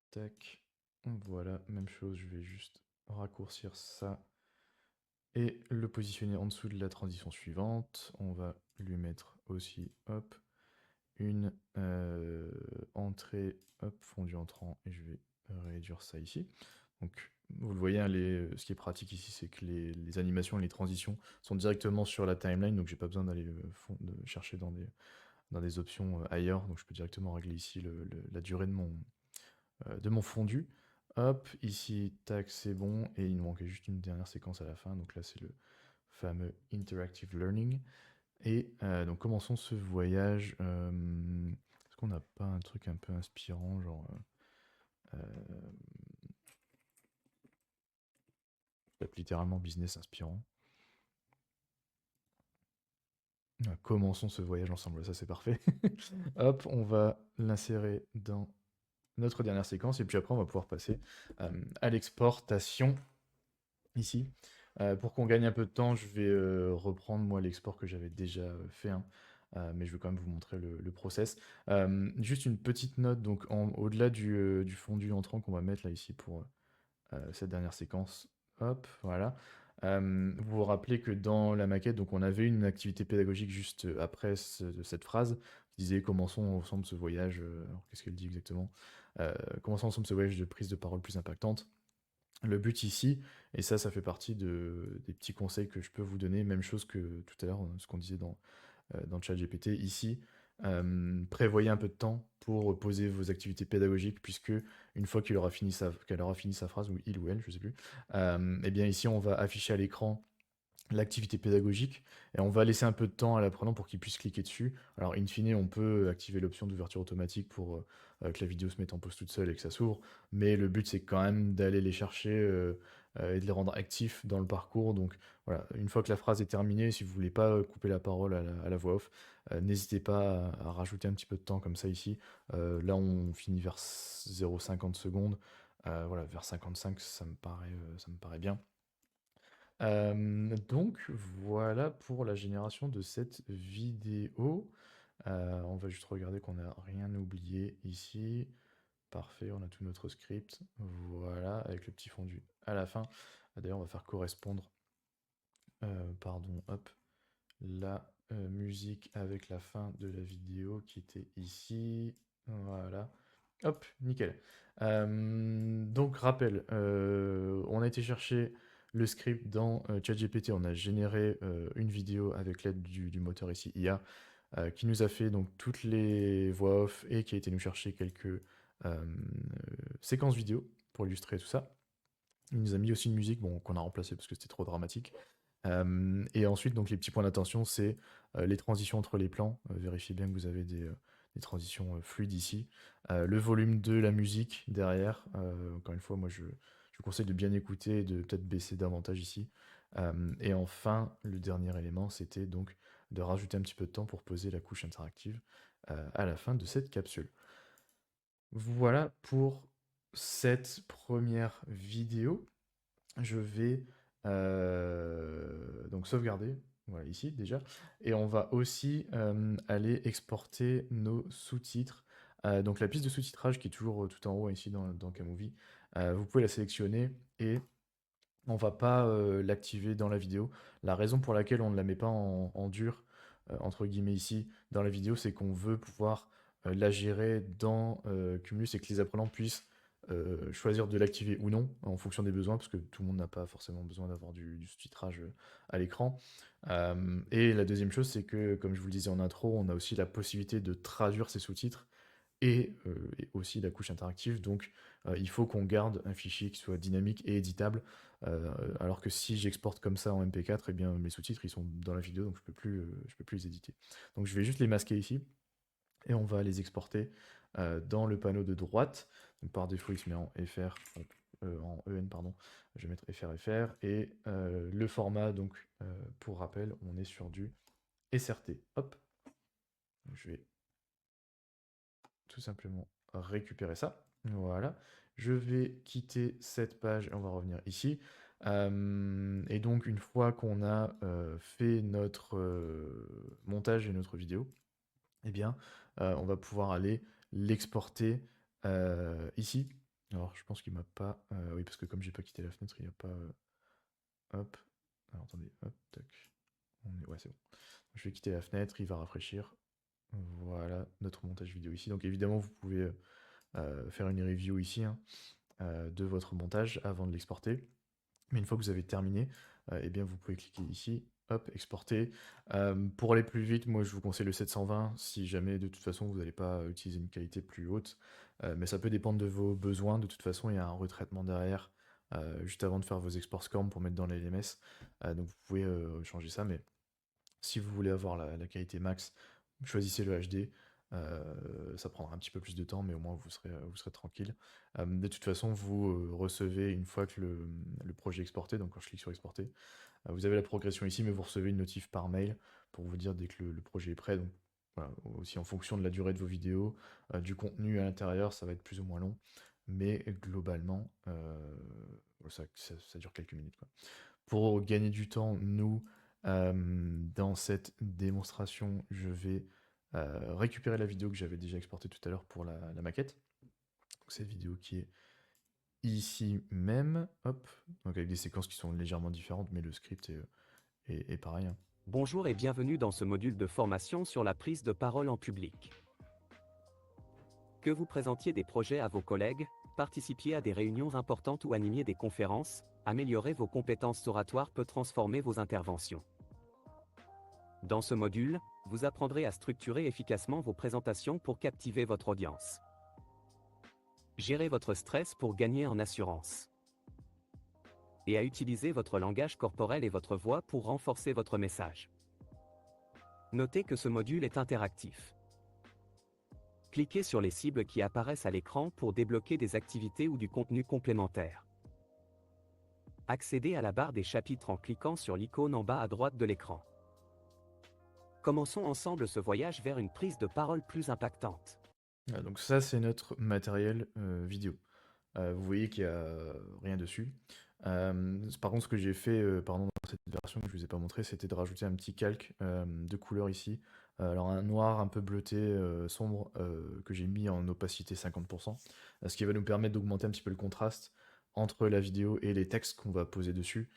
Tac. Voilà, même chose, je vais juste raccourcir ça et le positionner en dessous de la transition suivante. On va lui mettre aussi, hop, une entrée, hop, fondu entrant, et je vais réduire ça ici. Donc, vous le voyez, hein, ce qui est pratique ici, c'est que les animations et les transitions sont directement sur la timeline, donc j'ai pas besoin d'aller chercher dans des options ailleurs, donc je peux directement régler ici la durée de mon fondu. Hop, ici, tac, c'est bon, et il nous manquait juste une dernière séquence à la fin, donc là c'est le fameux Interactive Learning. Et donc commençons ce voyage. Est-ce qu'on n'a pas un truc un peu inspirant, genre littéralement business inspirant. Commençons ce voyage ensemble, ça c'est parfait. Hop, on va l'insérer dans notre dernière séquence, et puis après on va pouvoir passer à l'exportation ici. Pour qu'on gagne un peu de temps, je vais reprendre moi l'export que j'avais déjà fait, hein. Mais je vais quand même vous montrer le process. Juste une petite note, donc au-delà du fondu entrant qu'on va mettre là ici pour cette dernière séquence, hop, voilà. Vous vous rappelez que dans la maquette, donc on avait une activité pédagogique juste après cette phrase qui disait commençons ensemble ce voyage. Alors qu'est-ce qu'elle dit exactement? Commençons ensemble ce voyage de prise de parole plus impactante. Le but ici, et ça fait partie des petits conseils que je peux vous donner, même chose que tout à l'heure, ce qu'on disait dans ChatGPT, ici, prévoyez un peu de temps pour poser vos activités pédagogiques, puisque une fois qu'elle aura fini sa phrase, ou il ou elle, je sais plus, et bien ici on va afficher à l'écran l'activité pédagogique, et on va laisser un peu de temps à l'apprenant pour qu'il puisse cliquer dessus. Alors, in fine, on peut activer l'option d'ouverture automatique pour que la vidéo se mette en pause toute seule et que ça s'ouvre, mais le but, c'est quand même d'aller les chercher et de les rendre actifs dans le parcours. Donc, voilà, une fois que la phrase est terminée, si vous voulez pas couper la parole à la voix off, n'hésitez pas à rajouter un petit peu de temps comme ça ici. Là, on finit vers 0,50 secondes. Voilà, vers 55, ça me paraît bien. Donc voilà pour la génération de cette vidéo. On va juste regarder qu'on n'a rien oublié ici. Parfait, on a tout notre script. Voilà, avec le petit fondu à la fin. D'ailleurs, on va faire correspondre, pardon, hop, la musique avec la fin de la vidéo qui était ici. Voilà. Hop, nickel. Donc, rappel, on a été chercher le script dans ChatGPT, on a généré une vidéo avec l'aide du moteur ici IA, qui nous a fait donc toutes les voix off et qui a été nous chercher quelques séquences vidéo pour illustrer tout ça. Il nous a mis aussi une musique, bon, qu'on a remplacée parce que c'était trop dramatique. Et ensuite, donc les petits points d'attention, c'est les transitions entre les plans. Vérifiez bien que vous avez des transitions fluides ici. Le volume de la musique derrière. Encore une fois, moi, je vous conseille de bien écouter et de peut-être baisser davantage ici. Et enfin, le dernier élément, c'était donc de rajouter un petit peu de temps pour poser la couche interactive à la fin de cette capsule. Voilà pour cette première vidéo. Je vais donc sauvegarder, voilà ici déjà, et on va aussi aller exporter nos sous-titres. Donc la piste de sous-titrage qui est toujours tout en haut ici dans Camovie, vous pouvez la sélectionner et on va pas l'activer dans la vidéo. La raison pour laquelle on ne la met pas en dur, entre guillemets ici, dans la vidéo, c'est qu'on veut pouvoir la gérer dans Cumulus et que les apprenants puissent choisir de l'activer ou non en fonction des besoins, parce que tout le monde n'a pas forcément besoin d'avoir du sous-titrage à l'écran. Et la deuxième chose, c'est que, comme je vous le disais en intro, on a aussi la possibilité de traduire ces sous-titres et aussi la couche interactive. Donc, il faut qu'on garde un fichier qui soit dynamique et éditable. Alors que si j'exporte comme ça en MP4, eh bien mes sous-titres ils sont dans la vidéo, donc je peux plus les éditer. Donc je vais juste les masquer ici et on va les exporter dans le panneau de droite. Donc par défaut, il se met en FR, en EN, pardon. Je vais mettre FR et le format, donc pour rappel, on est sur du SRT. Hop, je vais tout simplement récupérer ça. Voilà. Je vais quitter cette page et on va revenir ici. Et donc, une fois qu'on a fait notre montage et notre vidéo, eh bien, on va pouvoir aller l'exporter ici. Alors, je pense qu'il m'a pas... oui, parce que comme j'ai pas quitté la fenêtre, il n'y a pas... hop. Alors attendez, hop, tac. Ouais, c'est bon. Je vais quitter la fenêtre, il va rafraîchir. Voilà, notre montage vidéo ici. Donc évidemment, vous pouvez faire une review ici hein, de votre montage avant de l'exporter. Mais une fois que vous avez terminé, eh bien vous pouvez cliquer ici, hop, exporter. Pour aller plus vite, moi je vous conseille le 720 si jamais de toute façon vous n'allez pas utiliser une qualité plus haute. Mais ça peut dépendre de vos besoins. De toute façon, il y a un retraitement derrière juste avant de faire vos exports SCORM pour mettre dans les LMS. Donc vous pouvez changer ça. Mais si vous voulez avoir la qualité max, choisissez le HD. Ça prendra un petit peu plus de temps, mais au moins vous serez tranquille. De toute façon, vous recevez une fois que le projet est exporté, donc quand je clique sur exporter, vous avez la progression ici, mais vous recevez une notif par mail pour vous dire dès que le projet est prêt. Donc voilà, aussi en fonction de la durée de vos vidéos, du contenu à l'intérieur, ça va être plus ou moins long, mais globalement, ça dure quelques minutes, quoi. Pour gagner du temps, nous, dans cette démonstration, je vais récupérer la vidéo que j'avais déjà exportée tout à l'heure pour la maquette. Donc, cette vidéo qui est ici même, hop, donc avec des séquences qui sont légèrement différentes, mais le script est pareil, hein. Bonjour et bienvenue dans ce module de formation sur la prise de parole en public. Que vous présentiez des projets à vos collègues, participiez à des réunions importantes ou animiez des conférences, améliorer vos compétences oratoires peut transformer vos interventions. Dans ce module, vous apprendrez à structurer efficacement vos présentations pour captiver votre audience. Gérez votre stress pour gagner en assurance. Et à utiliser votre langage corporel et votre voix pour renforcer votre message. Notez que ce module est interactif. Cliquez sur les cibles qui apparaissent à l'écran pour débloquer des activités ou du contenu complémentaire. Accédez à la barre des chapitres en cliquant sur l'icône en bas à droite de l'écran. Commençons ensemble ce voyage vers une prise de parole plus impactante. Donc ça, c'est notre matériel vidéo. Vous voyez qu'il n'y a rien dessus. Par contre, ce que j'ai fait dans cette version que je ne vous ai pas montré, c'était de rajouter un petit calque de couleur ici. Alors un noir un peu bleuté sombre que j'ai mis en opacité 50%, ce qui va nous permettre d'augmenter un petit peu le contraste entre la vidéo et les textes qu'on va poser dessus.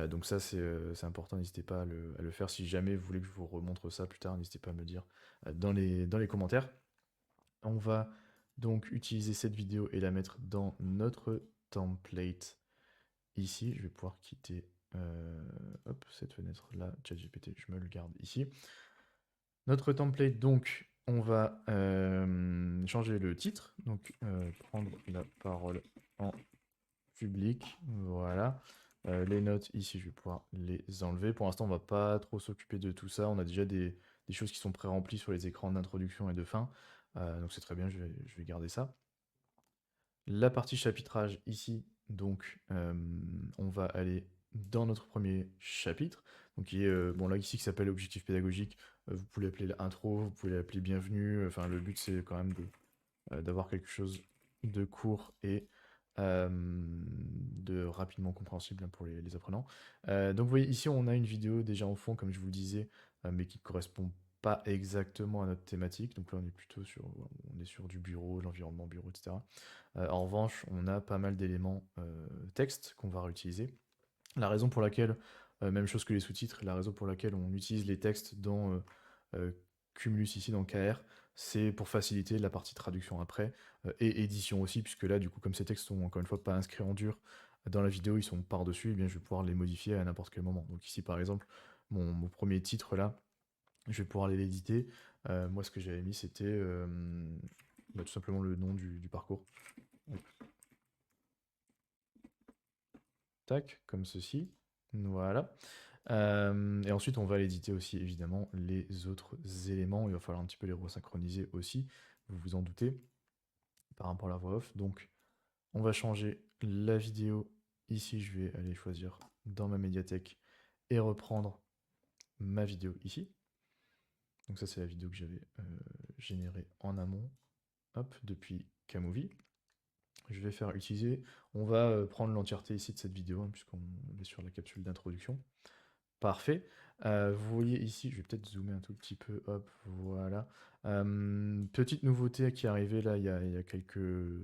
Donc ça, c'est important, n'hésitez pas à le faire. Si jamais vous voulez que je vous remontre ça plus tard, n'hésitez pas à me le dire dans les commentaires. On va donc utiliser cette vidéo et la mettre dans notre template ici. Je vais pouvoir quitter cette fenêtre-là, ChatGPT, je me le garde ici. Notre template, donc, on va changer le titre, donc prendre la parole en public, voilà. Les notes ici, je vais pouvoir les enlever. Pour l'instant, on va pas trop s'occuper de tout ça. On a déjà des choses qui sont pré-remplies sur les écrans d'introduction et de fin. Donc c'est très bien, je vais garder ça. La partie chapitrage ici, donc on va aller dans notre premier chapitre, donc qui est bon là ici qui s'appelle objectif pédagogique. Vous pouvez l'appeler l'intro, vous pouvez l'appeler bienvenue. Enfin le but c'est quand même d'avoir quelque chose de court et de rapidement compréhensible hein, pour les apprenants. Donc vous voyez ici on a une vidéo déjà en fond comme je vous le disais, mais qui ne correspond pas exactement à notre thématique. Donc là on est plutôt sur du bureau, de l'environnement bureau, etc. En revanche, on a pas mal d'éléments texte qu'on va réutiliser. La raison pour laquelle, même chose que les sous-titres, la raison pour laquelle on utilise les textes dans Cumulus ici, dans KR, c'est pour faciliter la partie traduction après, et édition aussi, puisque là, du coup, comme ces textes sont encore une fois pas inscrits en dur dans la vidéo, ils sont par-dessus, et bien je vais pouvoir les modifier à n'importe quel moment. Donc ici, par exemple, mon premier titre là, je vais pouvoir aller l'éditer. Moi, ce que j'avais mis, c'était tout simplement le nom du parcours. Tac, comme ceci. Voilà. Et ensuite, on va l'éditer aussi, évidemment, les autres éléments. Il va falloir un petit peu les resynchroniser aussi, vous vous en doutez, par rapport à la voix off. Donc, on va changer la vidéo. Ici, je vais aller choisir dans ma médiathèque et reprendre ma vidéo ici. Donc ça, c'est la vidéo que j'avais générée en amont, hop, depuis Camovie. Je vais faire utiliser, on va prendre l'entièreté ici de cette vidéo, hein, puisqu'on est sur la capsule d'introduction. Parfait. Vous voyez ici, je vais peut-être zoomer un tout petit peu, hop, voilà. Petite nouveauté qui est arrivée là, il y a quelques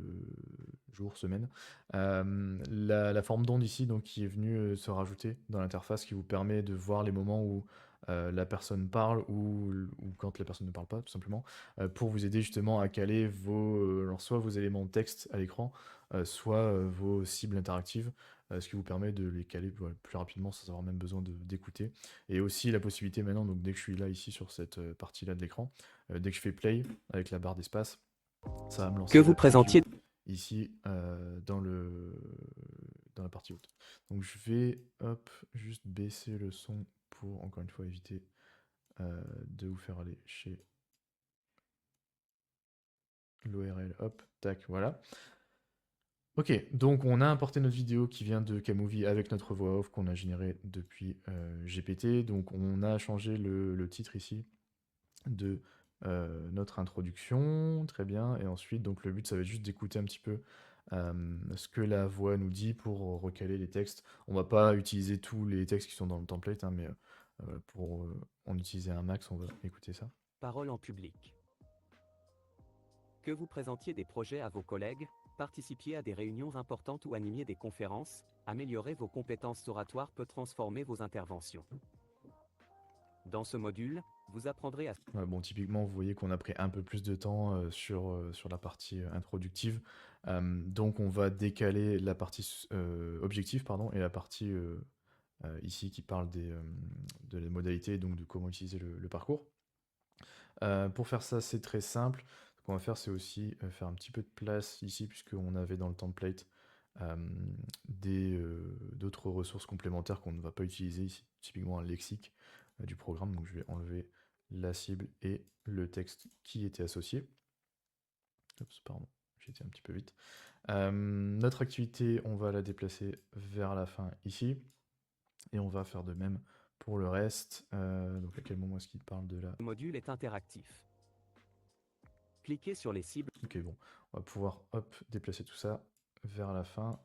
jours, semaines. La forme d'onde ici, donc, qui est venue se rajouter dans l'interface, qui vous permet de voir les moments où la personne parle ou quand la personne ne parle pas, tout simplement, pour vous aider justement à caler alors soit vos éléments de texte à l'écran, soit vos cibles interactives, ce qui vous permet de les caler voilà, plus rapidement sans avoir même besoin d'écouter. Et aussi la possibilité maintenant, donc dès que je suis là ici sur cette partie-là de l'écran, dès que je fais play avec la barre d'espace, ça va me Que lancer vous la preview présentiez ici dans la partie haute. Donc je vais hop, juste baisser le son pour encore une fois éviter de vous faire aller chez l'ORL. Hop, tac, voilà. Ok, donc on a importé notre vidéo qui vient de Kmovie avec notre voix off qu'on a générée depuis GPT. Donc on a changé le titre ici de notre introduction, très bien. Et ensuite, donc le but, ça va être juste d'écouter un petit peu ce que la voix nous dit pour recaler les textes. On va pas utiliser tous les textes qui sont dans le template, hein, mais pour en utiliser un max, on va écouter ça. parole en public. Que vous présentiez des projets à vos collègues, participiez à des réunions importantes ou animiez des conférences, améliorer vos compétences oratoires peut transformer vos interventions. Dans ce module, vous apprendrez à... Ouais, bon, typiquement, vous voyez qu'on a pris un peu plus de temps sur la partie introductive. Donc, on va décaler la partie objective, pardon, et la partie ici qui parle de les modalités, donc de comment utiliser le parcours. Pour faire ça, c'est très simple. Ce qu'on va faire, c'est aussi faire un petit peu de place ici, puisqu'on avait dans le template euh, d'autres ressources complémentaires qu'on ne va pas utiliser ici, typiquement un lexique du programme. Donc je vais enlever la cible et le texte qui était associé. Oups, pardon, j'ai été un petit peu vite. Notre activité, on va la déplacer vers la fin ici. Et on va faire de même pour le reste. Donc à quel moment est-ce qu'il parle de la... Le module est interactif. Cliquez sur les cibles. Ok, bon, on va pouvoir hop, déplacer tout ça vers la fin.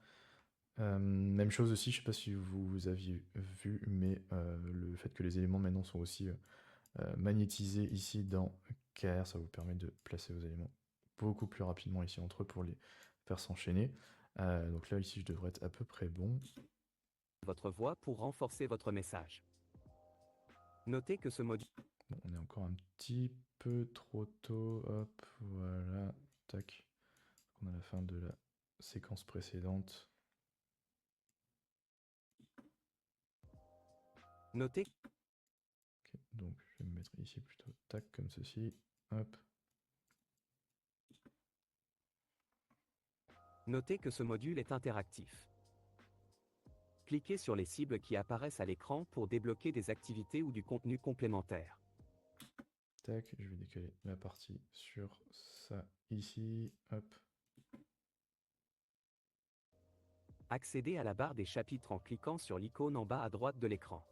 Même chose aussi, je sais pas si vous aviez vu, mais le fait que les éléments maintenant sont aussi magnétisés ici dans KR, ça vous permet de placer vos éléments beaucoup plus rapidement ici entre eux pour les faire s'enchaîner. Donc là, ici, je devrais être à peu près bon. Votre voix pour renforcer votre message. Notez que ce module... Bon, on est encore un petit peu trop tôt. Hop, voilà, tac. On a la fin de la séquence précédente. Notez... Ok, donc je vais me mettre ici plutôt tac comme ceci. Hop. Notez que ce module est interactif. Cliquez sur les cibles qui apparaissent à l'écran pour débloquer des activités ou du contenu complémentaire. Tac, je vais décaler la partie sur ça ici. Hop. Accédez à la barre des chapitres en cliquant sur l'icône en bas à droite de l'écran.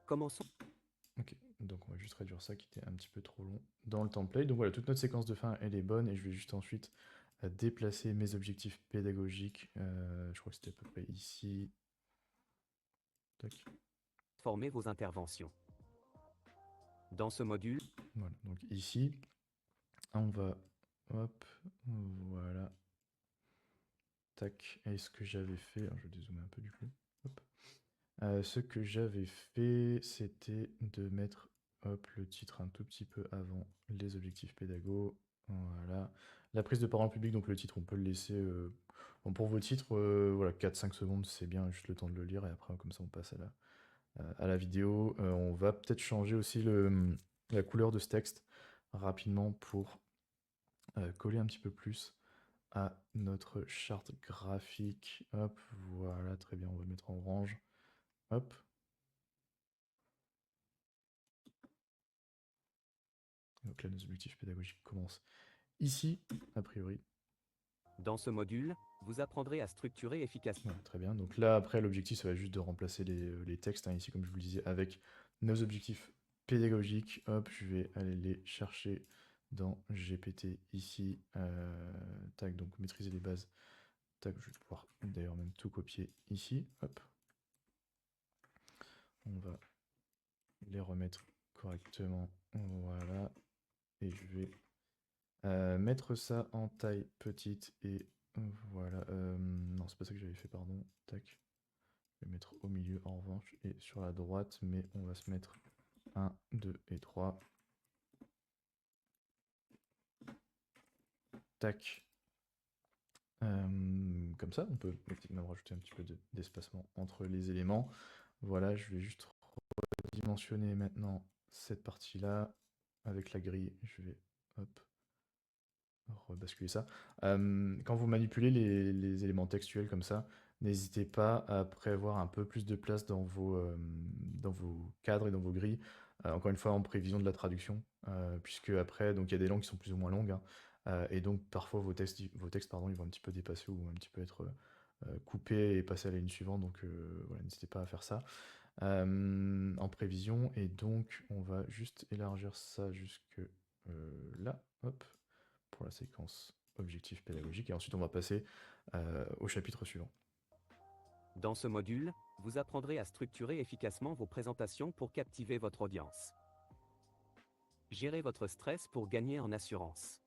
Commençons. Ok, donc on va juste réduire ça qui était un petit peu trop long dans le template. Donc voilà, toute notre séquence de fin, elle est bonne. Et je vais juste ensuite déplacer mes objectifs pédagogiques. Je crois que c'était à peu près ici. Tac. Formez vos interventions. Dans ce module, Voilà, donc ici, on va... Hop, voilà. Tac, et ce que j'avais fait... Alors, je vais dézoomer un peu du coup. Hop. Ce que j'avais fait, c'était de mettre hop, le titre un tout petit peu avant les objectifs pédago. Voilà. La prise de parole publique, donc le titre, on peut le laisser. Bon, pour vos titres, voilà, 4-5 secondes, c'est bien, juste le temps de le lire, et après, comme ça, on passe à la vidéo. On va peut-être changer aussi la couleur de ce texte rapidement pour coller un petit peu plus à notre charte graphique. Hop, voilà, très bien, on va le mettre en orange. Hop. Donc là, nos objectifs pédagogiques commencent ici, a priori. dans ce module, vous apprendrez à structurer efficacement. Voilà, très bien. Donc là, après, l'objectif, ça va juste de remplacer les textes, hein, ici, comme je vous le disais, avec nos objectifs pédagogiques. Hop, je vais aller les chercher dans GPT ici. Tac, donc maîtriser les bases. Tac, je vais pouvoir d'ailleurs même tout copier ici. Hop. On va les remettre correctement. Voilà. Et je vais mettre ça en taille petite et Voilà, non, c'est pas ça que j'avais fait, pardon. Tac. Je vais mettre au milieu en revanche et sur la droite, mais on va se mettre 1, 2 et 3. Tac. Comme ça, on peut même rajouter un petit peu d'espacement entre les éléments. Voilà, je vais juste redimensionner maintenant cette partie-là avec la grille. Je vais hop, rebasculer ça. Quand vous manipulez les éléments textuels comme ça, n'hésitez pas à prévoir un peu plus de place dans vos cadres et dans vos grilles. Encore une fois, en prévision de la traduction, puisque après, donc il y a des langues qui sont plus ou moins longues, hein, et donc parfois vos textes, pardon, ils vont un petit peu dépasser ou un petit peu être coupés et passer à la ligne suivante. Donc voilà, n'hésitez pas à faire ça en prévision. Et donc, on va juste élargir ça jusque là, hop, pour la séquence objectif pédagogique. Et ensuite, on va passer au chapitre suivant. Dans ce module, vous apprendrez à structurer efficacement vos présentations pour captiver votre audience. Gérez votre stress pour gagner en assurance.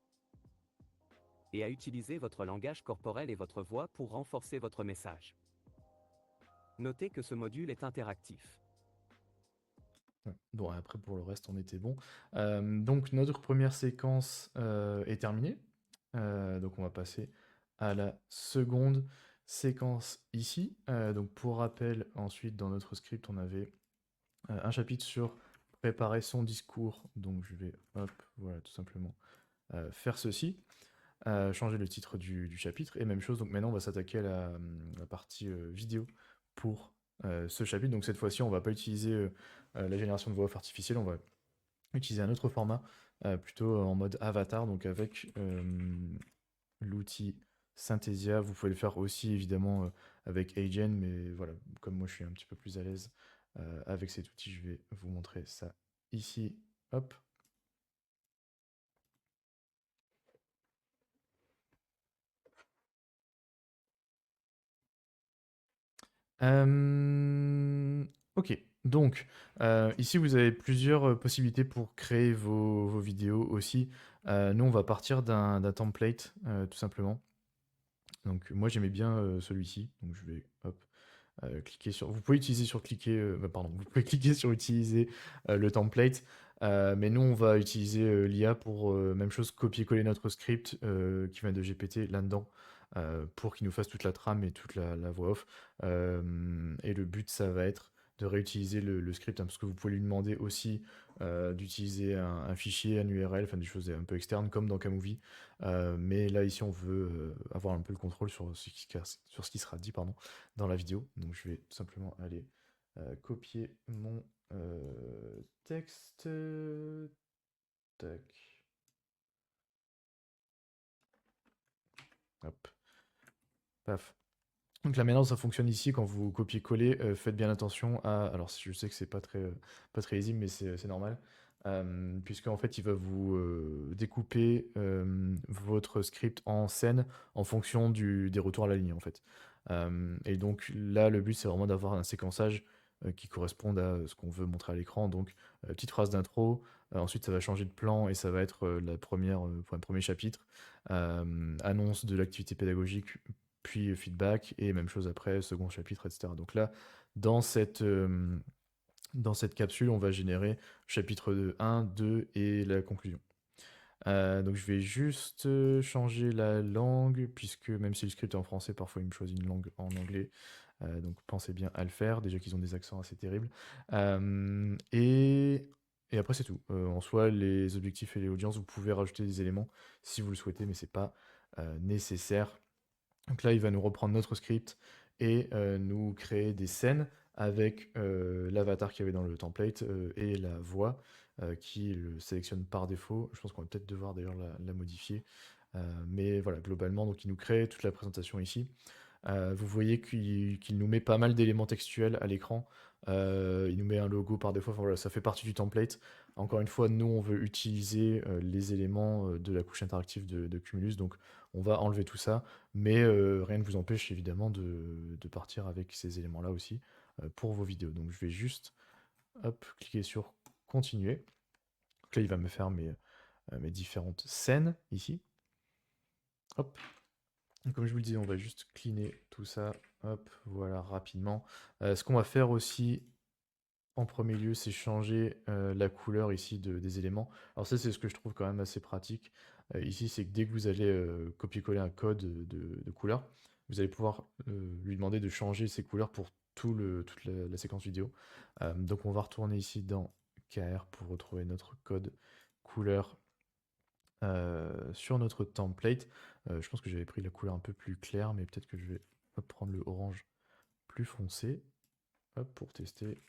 Et à utiliser votre langage corporel et votre voix pour renforcer votre message. Notez que ce module est interactif. Ouais. Bon, après, pour le reste, on était bon. Donc, notre première séquence est terminée. Donc, on va passer à la seconde séquence ici. Donc, pour rappel, ensuite, dans notre script, on avait un chapitre sur préparer son discours. Donc, je vais, hop, voilà, tout simplement faire ceci. Changer le titre du chapitre. Et même chose, donc maintenant, on va s'attaquer à la partie vidéo pour ce chapitre. Donc, cette fois-ci, on va pas utiliser la génération de voix off artificielle, on va utiliser un autre format, plutôt en mode avatar, donc avec l'outil Synthesia. Vous pouvez le faire aussi évidemment avec Agen, mais voilà, comme moi je suis un petit peu plus à l'aise avec cet outil, je vais vous montrer ça ici. Hop. Ok, donc ici vous avez plusieurs possibilités pour créer vos vidéos aussi. Nous on va partir d'un template tout simplement. Donc moi j'aimais bien celui-ci, donc je vais hop, cliquer sur. Vous pouvez utiliser sur cliquer, pardon, vous pouvez cliquer sur utiliser le template, mais nous on va utiliser l'IA pour même chose copier-coller notre script qui vient de GPT là-dedans. Pour qu'il nous fasse toute la trame et toute la voix off. Et le but, ça va être de réutiliser le script, hein, parce que vous pouvez lui demander aussi d'utiliser un fichier, un URL, enfin des choses un peu externes comme dans Camovie. Mais là, ici, on veut avoir un peu le contrôle sur ce qui sera dit pardon, dans la vidéo. Donc, je vais tout simplement aller copier mon texte. Tac. Hop. Paf. Donc là maintenant ça fonctionne ici quand vous copiez-coller, faites bien attention à alors je sais que c'est pas très lisible mais c'est normal, puisqu'en fait il va vous, découper, votre script en scènes en fonction des retours à la ligne en fait. Et donc là le but c'est vraiment d'avoir un séquençage, qui corresponde à ce qu'on veut montrer à l'écran donc, petite phrase d'intro, ensuite ça va changer de plan et ça va être, la première pour un premier chapitre, annonce de l'activité pédagogique puis feedback, et même chose après, second chapitre, etc. Donc là, dans dans cette capsule, on va générer chapitre 1, 2 et la conclusion. Donc je vais juste changer la langue, puisque même si le script est en français, parfois il me choisit une langue en anglais. Donc pensez bien à le faire, déjà qu'ils ont des accents assez terribles. Et après c'est tout. En soi, les objectifs et les audiences, vous pouvez rajouter des éléments si vous le souhaitez, mais c'est pas nécessaire. Donc là, il va nous reprendre notre script et nous créer des scènes avec l'avatar qu'il y avait dans le template et la voix qui le sélectionne par défaut. Je pense qu'on va peut-être devoir d'ailleurs la modifier. Mais voilà, globalement, donc il nous crée toute la présentation ici. Vous voyez qu'il nous met pas mal d'éléments textuels à l'écran. Il nous met un logo par défaut. Enfin, voilà, ça fait partie du template. Encore une fois, nous, on veut utiliser les éléments de la couche interactive de Cumulus. Donc, on va enlever tout ça. Mais rien ne vous empêche évidemment de partir avec ces éléments-là aussi pour vos vidéos. Donc, je vais juste hop, cliquer sur continuer. Donc là, il va me faire mes différentes scènes ici. Hop. Donc, comme je vous le disais, on va juste cleaner tout ça, hop, voilà, rapidement. Ce qu'on va faire aussi en premier lieu, c'est changer la couleur ici des éléments. Alors ça, c'est ce que je trouve quand même assez pratique. Ici, c'est que dès que vous allez copier-coller un code de couleur, vous allez pouvoir lui demander de changer ses couleurs pour toute la séquence vidéo. Donc on va retourner ici dans KR pour retrouver notre code couleur sur notre template. Je pense que j'avais pris la couleur un peu plus claire, mais peut-être que je vais hop, prendre le orange plus foncé. Hop, pour tester.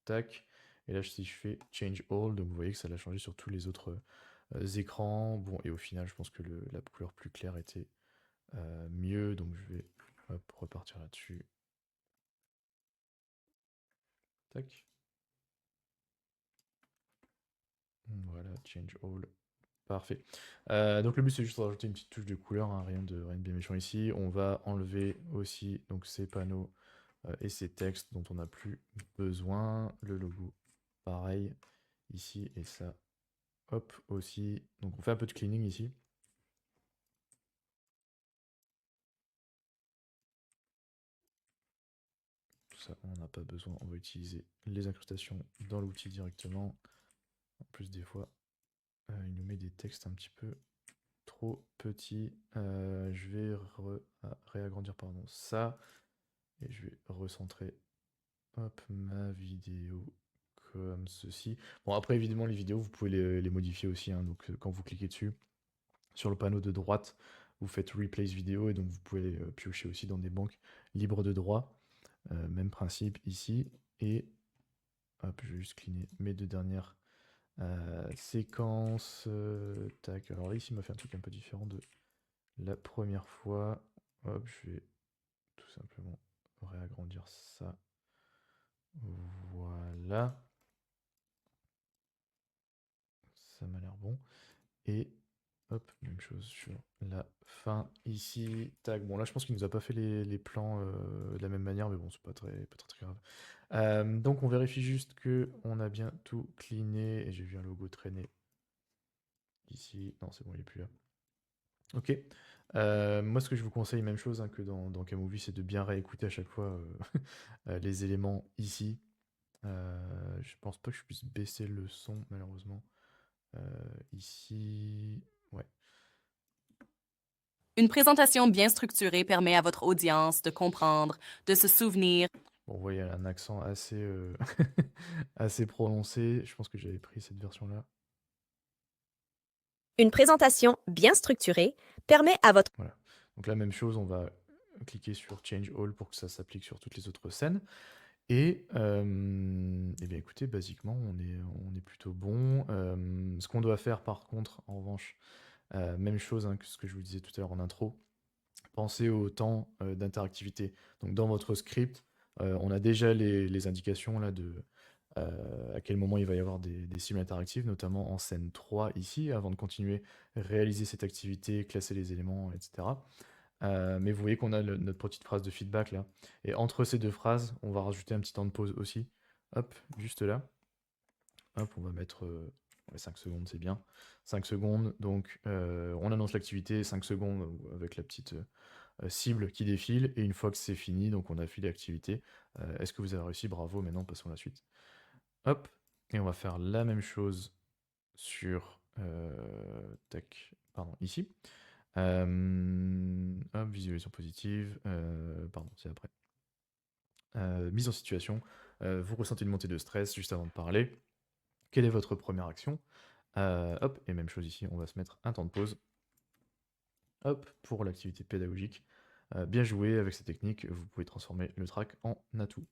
Tac. Et là, si je fais Change All, donc vous voyez que ça l'a changé sur tous les autres écrans. Bon, et au final, je pense que la couleur plus claire était mieux. Donc je vais hop, repartir là-dessus. Tac. Voilà, Change All. Parfait. Donc le but c'est juste de rajouter une petite touche de couleur, hein, rien de bien méchant ici. On va enlever aussi donc ces panneaux et ces textes dont on n'a plus besoin. Le logo, pareil, ici et ça, hop, aussi. Donc on fait un peu de cleaning ici. Tout ça, on n'en a pas besoin. On va utiliser les incrustations dans l'outil directement. En plus, des fois, il nous met des textes un petit peu trop petits. Je vais réagrandir pardon, ça. Et je vais recentrer hop, ma vidéo comme ceci. Bon, après, évidemment, les vidéos, vous pouvez les modifier aussi, hein. Donc, quand vous cliquez dessus, sur le panneau de droite, vous faites Replace vidéo et donc vous pouvez piocher aussi dans des banques libres de droit. Même principe ici. Et hop, je vais juste cleaner mes deux dernières séquences. Tac, alors là, ici, il m'a fait un truc un peu différent de la première fois. Hop, je vais tout simplement réagrandir ça. Voilà. Ça m'a l'air bon. Et hop, même chose sur la fin ici. Tac, bon là je pense qu'il nous a pas fait les plans de la même manière, mais bon c'est pas très grave. Donc on vérifie juste que on a bien tout cleané. Et j'ai vu un logo traîner ici. Non c'est bon, il est plus là. Ok. Moi ce que je vous conseille, même chose hein, que dans Kmovie, c'est de bien réécouter à chaque fois les éléments ici. Je pense pas que je puisse baisser le son malheureusement. Ici, ouais. Une présentation bien structurée permet à votre audience de comprendre, de se souvenir. Bon, vous voyez, elle a un accent assez, assez prononcé. Je pense que j'avais pris cette version-là. Une présentation bien structurée permet à votre... Voilà. Donc la même chose, on va cliquer sur Change All pour que ça s'applique sur toutes les autres scènes. Et, eh bien écoutez, basiquement, on est plutôt bon. Ce qu'on doit faire par contre, en revanche, même chose hein, que ce que je vous disais tout à l'heure en intro, pensez au temps d'interactivité. Donc dans votre script, on a déjà les indications là de à quel moment il va y avoir des cibles interactives, notamment en scène 3 ici, avant de continuer, réaliser cette activité, classer les éléments, etc. Mais vous voyez qu'on a notre petite phrase de feedback là. Et entre ces deux phrases, on va rajouter un petit temps de pause aussi. Hop, juste là. Hop, on va mettre 5 secondes, c'est bien. 5 secondes, donc on annonce l'activité, 5 secondes avec la petite cible qui défile, et une fois que c'est fini, donc on a fini l'activité. Est-ce que vous avez réussi? Bravo, maintenant passons à la suite. Hop, et on va faire la même chose sur tac, pardon, ici. Hop, visualisation positive, pardon, c'est après. Mise en situation, vous ressentez une montée de stress juste avant de parler. Quelle est votre première action? Hop, et même chose ici, on va se mettre un temps de pause. Hop, pour l'activité pédagogique. Bien joué avec ces techniques, vous pouvez transformer le track en atout.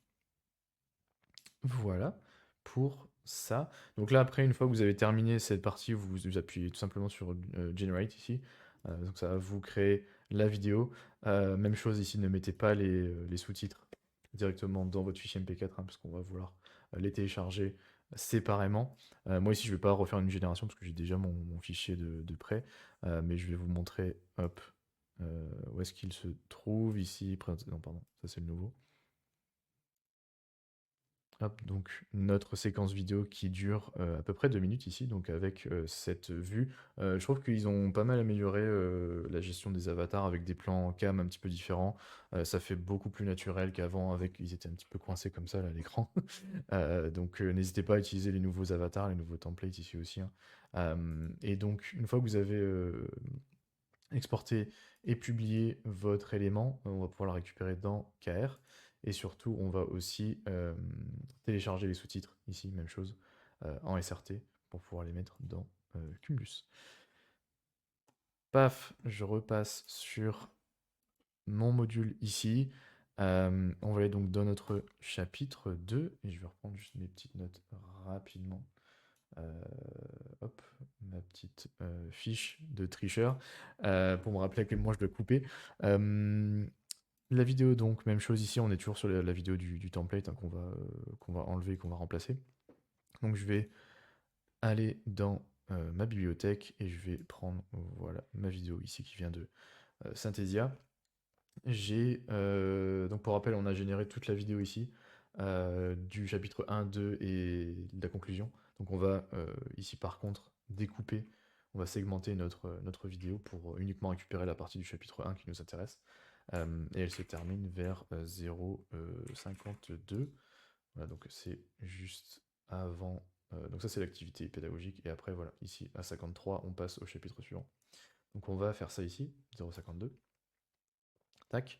Voilà pour ça. Donc là, après, une fois que vous avez terminé cette partie, vous appuyez tout simplement sur Generate ici. Donc ça va vous créer la vidéo. Même chose ici, ne mettez pas les sous-titres directement dans votre fichier MP4 hein, parce qu'on va vouloir les télécharger séparément. Moi ici, je ne vais pas refaire une génération parce que j'ai déjà mon fichier de prêt. Mais je vais vous montrer, hop, où est-ce qu'il se trouve ici. Non, pardon, ça c'est le nouveau. Hop, donc notre séquence vidéo qui dure à peu près 2 minutes ici, donc avec cette vue. Je trouve qu'ils ont pas mal amélioré la gestion des avatars avec des plans cam un petit peu différents. Ça fait beaucoup plus naturel qu'avant, avec ils étaient un petit peu coincés comme ça là, à l'écran. Donc n'hésitez pas à utiliser les nouveaux avatars, les nouveaux templates ici aussi, hein. Et donc une fois que vous avez exporter et publier votre élément. On va pouvoir le récupérer dans KR. Et surtout, on va aussi télécharger les sous-titres, ici, même chose, en SRT, pour pouvoir les mettre dans Cumulus. Paf, je repasse sur mon module ici. On va aller donc dans notre chapitre 2, et je vais reprendre juste mes petites notes rapidement. Hop, ma petite fiche de tricheur pour me rappeler à quel moment je dois couper. La vidéo, donc, même chose ici, on est toujours sur la vidéo du template hein, qu'on va enlever, qu'on va remplacer. Donc je vais aller dans ma bibliothèque et je vais prendre voilà, ma vidéo ici qui vient de Synthesia. Donc pour rappel, on a généré toute la vidéo ici, du chapitre 1, 2 et de la conclusion. Donc on va ici par contre découper, on va segmenter notre vidéo pour uniquement récupérer la partie du chapitre 1 qui nous intéresse. Et elle se termine vers 0,52. Voilà, donc c'est juste avant. Donc ça c'est l'activité pédagogique. Et après voilà, ici à 53, on passe au chapitre suivant. Donc on va faire ça ici, 0,52. Tac.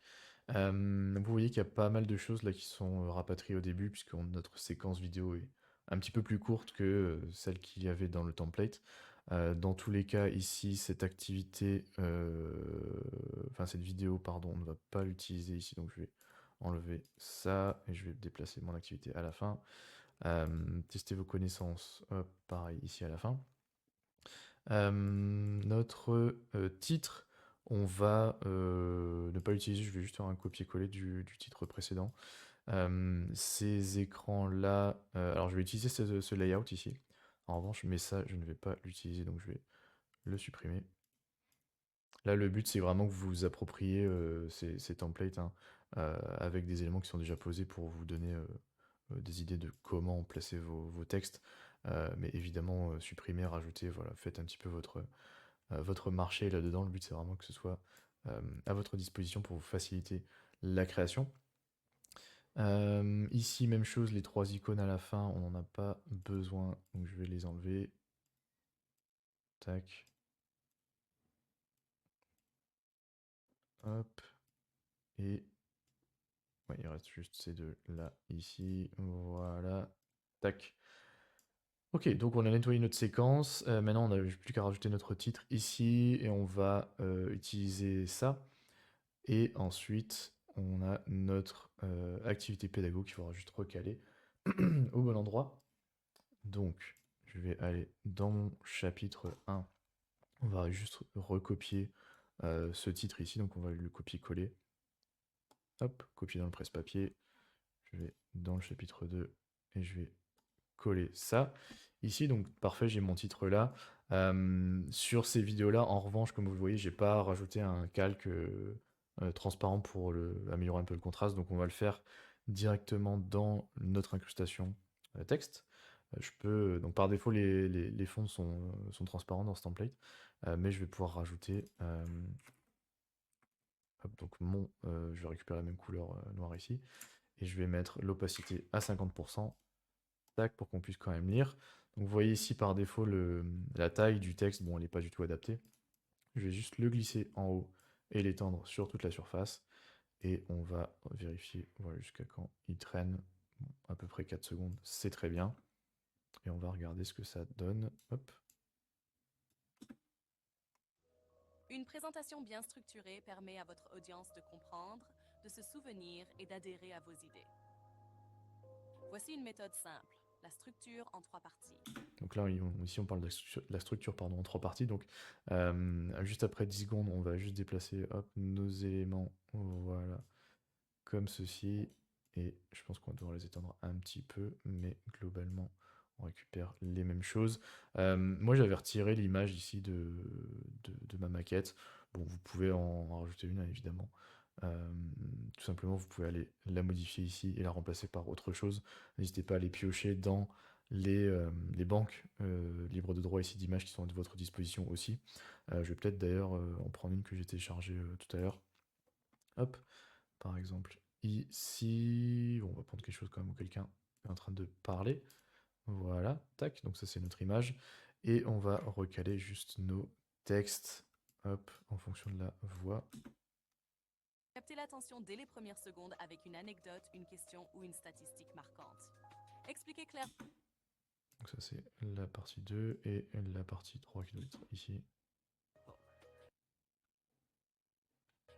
Vous voyez qu'il y a pas mal de choses là qui sont rapatriées au début, puisque notre séquence vidéo est un petit peu plus courte que celle qu'il y avait dans le template. Dans tous les cas, ici, cette activité, enfin cette vidéo, pardon, on ne va pas l'utiliser ici, donc je vais enlever ça et je vais déplacer mon activité à la fin. Tester vos connaissances, hop, pareil, ici à la fin. Notre titre, on va ne pas l'utiliser, je vais juste faire un copier-coller du titre précédent. Ces écrans-là, alors je vais utiliser ce layout ici. En revanche, mais ça, je ne vais pas l'utiliser, donc je vais le supprimer. Là, le but, c'est vraiment que vous vous appropriez ces templates hein, avec des éléments qui sont déjà posés pour vous donner des idées de comment placer vos textes. Mais évidemment, supprimer, rajouter, voilà, faites un petit peu votre marché là-dedans. Le but, c'est vraiment que ce soit à votre disposition pour vous faciliter la création. Ici, même chose, les 3 icônes à la fin, on n'en a pas besoin, donc je vais les enlever. Tac. Hop. Et ouais, il reste juste ces deux là, ici. Voilà. Tac. Ok, donc on a nettoyé notre séquence. Maintenant, on n'a plus qu'à rajouter notre titre ici et on va utiliser ça. Et ensuite, on a notre activité pédago qu'il faudra juste recaler au bon endroit. Donc, je vais aller dans mon chapitre 1. On va juste recopier ce titre ici. Donc, on va le copier-coller. Hop, copier dans le presse-papier. Je vais dans le chapitre 2 et je vais coller ça. Ici, donc parfait, j'ai mon titre là. Sur ces vidéos-là, en revanche, comme vous le voyez, j'ai pas rajouté un calque transparent pour améliorer un peu le contraste, donc on va le faire directement dans notre incrustation texte. Donc par défaut, les fonds sont transparents dans ce template, mais je vais pouvoir rajouter. Hop, donc je vais récupérer la même couleur noire ici, et je vais mettre l'opacité à 50%. Tac, pour qu'on puisse quand même lire. Donc vous voyez ici par défaut la taille du texte, bon elle n'est pas du tout adaptée. Je vais juste le glisser en haut et l'étendre sur toute la surface. Et on va vérifier voilà, jusqu'à quand il traîne. Bon, à peu près 4 secondes, c'est très bien. Et on va regarder ce que ça donne. Hop. Une présentation bien structurée permet à votre audience de comprendre, de se souvenir et d'adhérer à vos idées. Voici une méthode simple, la structure en 3 parties. Donc là, ici, on parle de la structure pardon, en 3 parties. Donc, juste après 10 secondes, on va juste déplacer hop, nos éléments, voilà, comme ceci. Et je pense qu'on doit les étendre un petit peu, mais globalement, on récupère les mêmes choses. Moi, j'avais retiré l'image ici de ma maquette. Bon, vous pouvez en rajouter une, hein, évidemment. Tout simplement, vous pouvez aller la modifier ici et la remplacer par autre chose. N'hésitez pas à aller piocher dans les banques libres de droit ici d'images qui sont à votre disposition aussi. Je vais peut-être d'ailleurs en prendre une que j'ai téléchargée tout à l'heure. Hop, par exemple ici, bon, on va prendre quelque chose quand même où quelqu'un est en train de parler. Voilà, tac, donc ça c'est notre image. Et on va recaler juste nos textes, hop, en fonction de la voix. Captez l'attention dès les premières secondes avec une anecdote, une question ou une statistique marquante. Expliquez clairement. Donc ça c'est la partie 2 et la partie 3 qui doit être ici.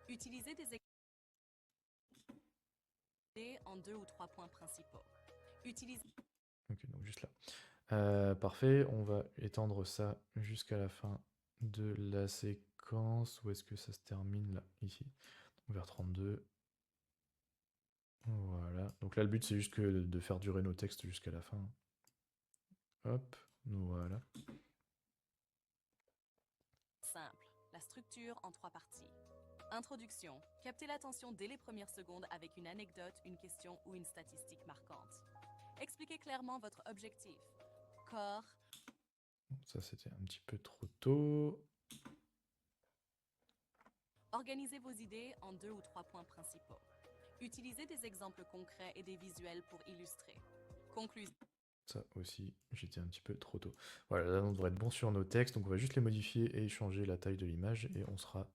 Utilisez des exemples en 2 ou 3 points principaux. Utilisez. Ok, donc juste là. Parfait, on va étendre ça jusqu'à la fin de la séquence. Où est-ce que ça se termine là? Ici, donc vers 32. Voilà, donc là le but c'est juste de faire durer nos textes jusqu'à la fin. Hop, voilà. Simple. La structure en 3 parties. Introduction. Captez l'attention dès les premières secondes avec une anecdote, une question ou une statistique marquante. Expliquez clairement votre objectif. Corps. Ça c'était un petit peu trop tôt. Organisez vos idées en 2 ou 3 points principaux. Utilisez des exemples concrets et des visuels pour illustrer. Conclusion. Ça aussi, j'étais un petit peu trop tôt. Voilà, là on devrait être bon sur nos textes, donc on va juste les modifier et changer la taille de l'image et on sera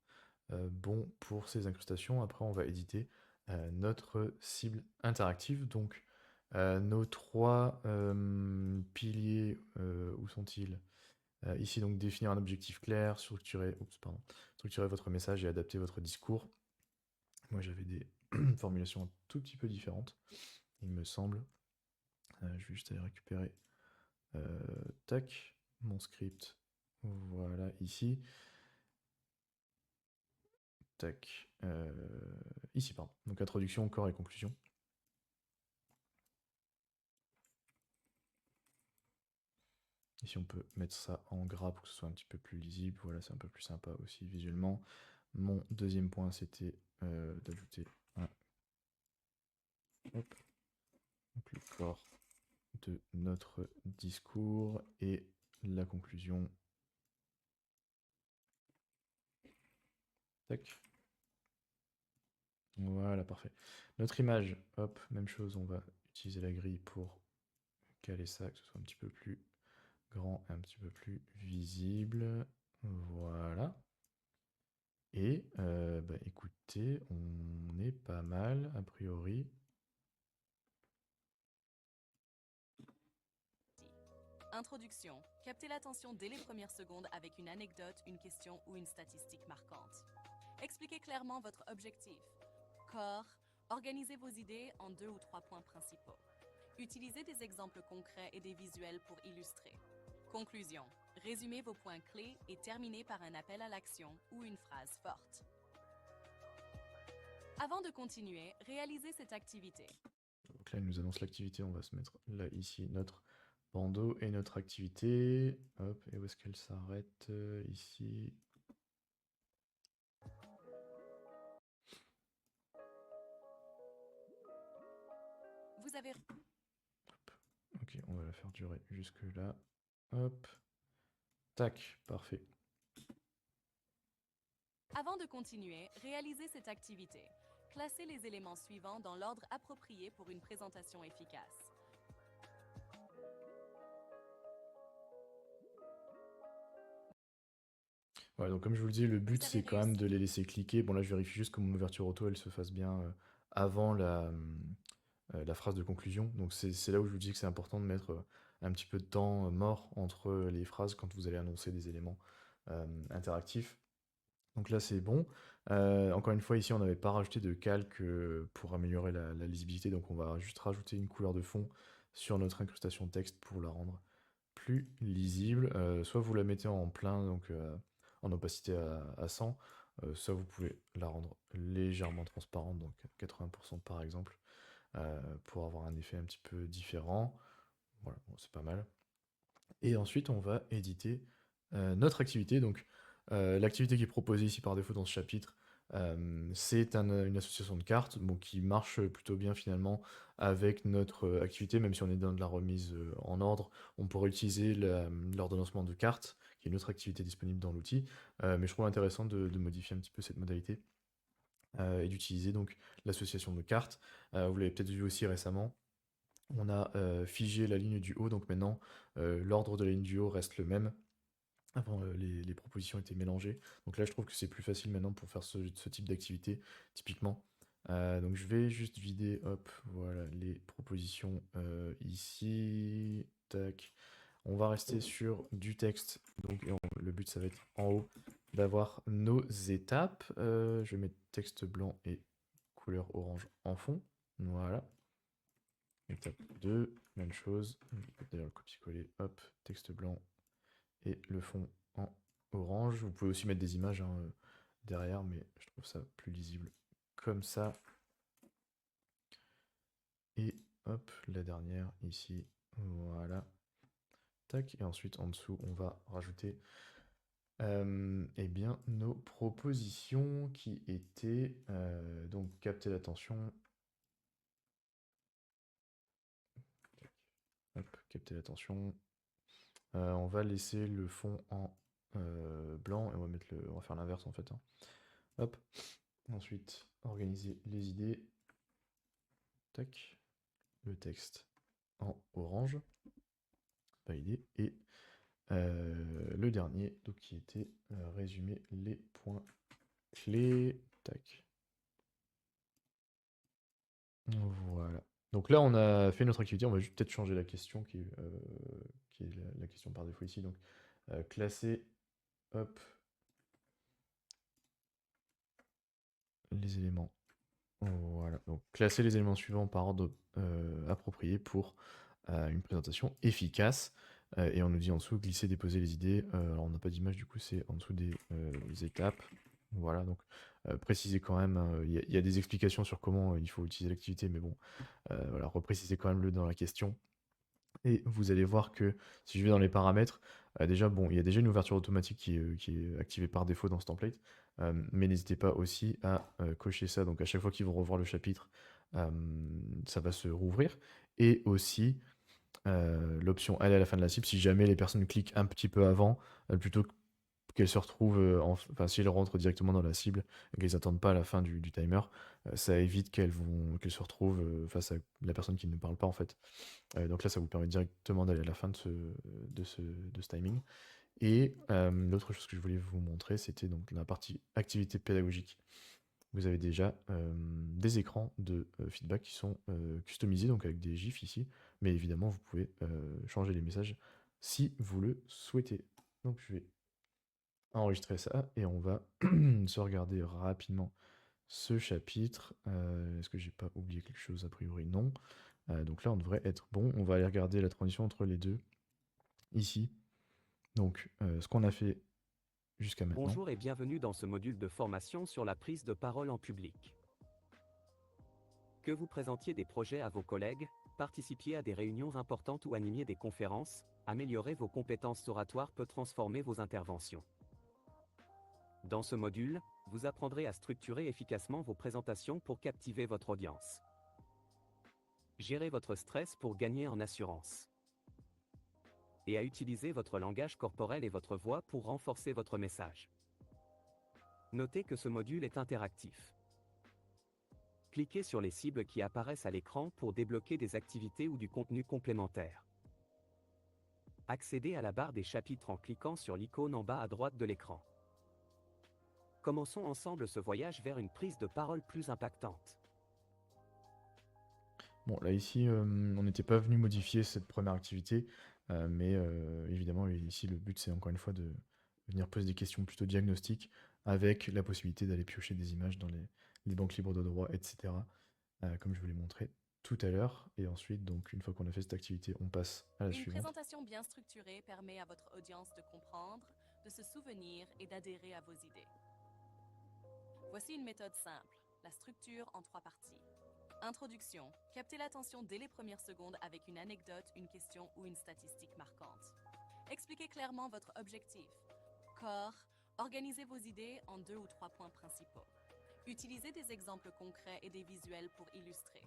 bon pour ces incrustations. Après on va éditer notre cible interactive. Donc nos 3 piliers, où sont-ils? Ici donc définir un objectif clair, structurer votre message et adapter votre discours. Moi j'avais des formulations un tout petit peu différentes, il me semble. Je vais juste aller récupérer tac, mon script, voilà, ici. Tac, ici, pardon. Donc introduction, corps et conclusion. Ici, on peut mettre ça en gras pour que ce soit un petit peu plus lisible. Voilà, c'est un peu plus sympa aussi visuellement. Mon deuxième point, c'était d'ajouter un... Hop. Donc le corps de notre discours et la conclusion. Tac. Voilà, parfait. Notre image, hop, même chose, on va utiliser la grille pour caler ça, que ce soit un petit peu plus grand et un petit peu plus visible. Voilà. Et bah, écoutez, on est pas mal, a priori. Introduction. Captez l'attention dès les premières secondes avec une anecdote, une question ou une statistique marquante. Expliquez clairement votre objectif. Corps. Organisez vos idées en 2 ou 3 points principaux. Utilisez des exemples concrets et des visuels pour illustrer. Conclusion. Résumez vos points clés et terminez par un appel à l'action ou une phrase forte. Avant de continuer, réalisez cette activité. Donc là, il nous annonce l'activité. On va se mettre là, ici, notre bandeau et notre activité. Hop, et où est-ce qu'elle s'arrête? Ici. Vous avez... Hop. Ok, on va la faire durer jusque là. Hop. Tac, parfait. Avant de continuer, réalisez cette activité. Classez les éléments suivants dans l'ordre approprié pour une présentation efficace. Ouais, donc comme je vous le disais, le but Vous avez c'est quand même réussi. de les laisser cliquer. Bon là je vérifie juste que mon ouverture auto elle se fasse bien avant la phrase de conclusion. Donc c'est là où je vous dis que c'est important de mettre un petit peu de temps mort entre les phrases quand vous allez annoncer des éléments interactifs. Donc là c'est bon. Encore une fois ici on n'avait pas rajouté de calque pour améliorer la lisibilité. Donc on va juste rajouter une couleur de fond sur notre incrustation texte pour la rendre plus lisible. Soit vous la mettez en plein, donc en opacité à 100, soit vous pouvez la rendre légèrement transparente, donc 80% par exemple, pour avoir un effet un petit peu différent. Voilà, bon, c'est pas mal. Et ensuite, on va éditer notre activité. Donc, l'activité qui est proposée ici par défaut dans ce chapitre, C'est une association de cartes bon, qui marche plutôt bien finalement avec notre activité, même si on est dans de la remise en ordre. On pourrait utiliser l'ordonnancement de cartes, qui est une autre activité disponible dans l'outil, mais je trouve intéressant de modifier un petit peu cette modalité et d'utiliser donc l'association de cartes. Vous l'avez peut-être vu aussi récemment, on a figé la ligne du haut, donc maintenant l'ordre de la ligne du haut reste le même. Avant, les propositions étaient mélangées. Donc là, je trouve que c'est plus facile maintenant pour faire ce type d'activité, typiquement. Donc je vais juste vider, hop, voilà, les propositions ici. Tac. On va rester sur du texte. Donc le but, ça va être en haut d'avoir nos étapes. Je vais mettre texte blanc et couleur orange en fond. Voilà. Étape 2, même chose. D'ailleurs, le copier-coller, hop, texte blanc et le fond en orange. Vous pouvez aussi mettre des images hein, derrière, mais je trouve ça plus lisible comme ça. Et hop, la dernière ici, voilà. Tac, et ensuite en dessous, on va rajouter eh bien, nos propositions qui étaient donc capter l'attention. Hop, capter l'attention. On va laisser le fond en blanc et on va faire l'inverse en fait, hein. Hop. Ensuite, organiser les idées. Tac. Le texte en orange. Validé. Et le dernier, donc qui était résumer les points clés. Tac. Voilà. Donc là, on a fait notre activité. On va juste peut-être changer la question qui est la question par défaut ici. Donc, classer, hop, les éléments. Voilà. Donc, classer les éléments suivants par ordre approprié pour une présentation efficace. Et on nous dit en dessous, glisser, déposer les idées. Alors, on n'a pas d'image, du coup, c'est en dessous des étapes. Voilà, donc préciser quand même, hein, il y a des explications sur comment il faut utiliser l'activité, mais bon, voilà, repréciser quand même le dans la question. Et vous allez voir que si je vais dans les paramètres, déjà, bon, il y a déjà une ouverture automatique qui est activée par défaut dans ce template, mais n'hésitez pas aussi à cocher ça. Donc à chaque fois qu'ils vont revoir le chapitre, ça va se rouvrir. Et aussi l'option aller à la fin de la cible, si jamais les personnes cliquent un petit peu avant, plutôt qu'elles se retrouvent, enfin si elles rentrent directement dans la cible et qu'elles n'attendent pas à la fin du timer, ça évite qu'elles se retrouvent face à la personne qui ne parle pas en fait. Donc là, ça vous permet directement d'aller à la fin de ce timing. Et l'autre chose que je voulais vous montrer, c'était donc la partie activité pédagogique. Vous avez déjà des écrans de feedback qui sont customisés, donc avec des GIFs ici. Mais évidemment, vous pouvez changer les messages si vous le souhaitez. Donc je vais enregistrer ça et on va se regarder rapidement ce chapitre. Est-ce que j'ai pas oublié quelque chose? A priori, non. Donc là, on devrait être bon. On va aller regarder la transition entre les deux ici. Donc, ce qu'on a fait jusqu'à maintenant. Bonjour et bienvenue dans ce module de formation sur la prise de parole en public. Que vous présentiez des projets à vos collègues, participiez à des réunions importantes ou animiez des conférences, améliorer vos compétences oratoires peut transformer vos interventions. Dans ce module, vous apprendrez à structurer efficacement vos présentations pour captiver votre audience. Gérez votre stress pour gagner en assurance. Et à utiliser votre langage corporel et votre voix pour renforcer votre message. Notez que ce module est interactif. Cliquez sur les cibles qui apparaissent à l'écran pour débloquer des activités ou du contenu complémentaire. Accédez à la barre des chapitres en cliquant sur l'icône en bas à droite de l'écran. Commençons ensemble ce voyage vers une prise de parole plus impactante. Bon, là ici, on n'était pas venu modifier cette première activité, mais évidemment, ici, le but, c'est encore une fois de venir poser des questions plutôt diagnostiques, avec la possibilité d'aller piocher des images dans les banques libres de droit, etc., comme je vous l'ai montré tout à l'heure. Et ensuite, donc, une fois qu'on a fait cette activité, on passe à la Une suivante. présentation bien structurée permet à votre audience de comprendre, de se souvenir et d'adhérer à vos idées. Voici une méthode simple, la structure en 3 parties. Introduction. Captez l'attention dès les premières secondes avec une anecdote, une question ou une statistique marquante. Expliquez clairement votre objectif. Corps. Organisez vos idées en 2 ou 3 points principaux. Utilisez des exemples concrets et des visuels pour illustrer.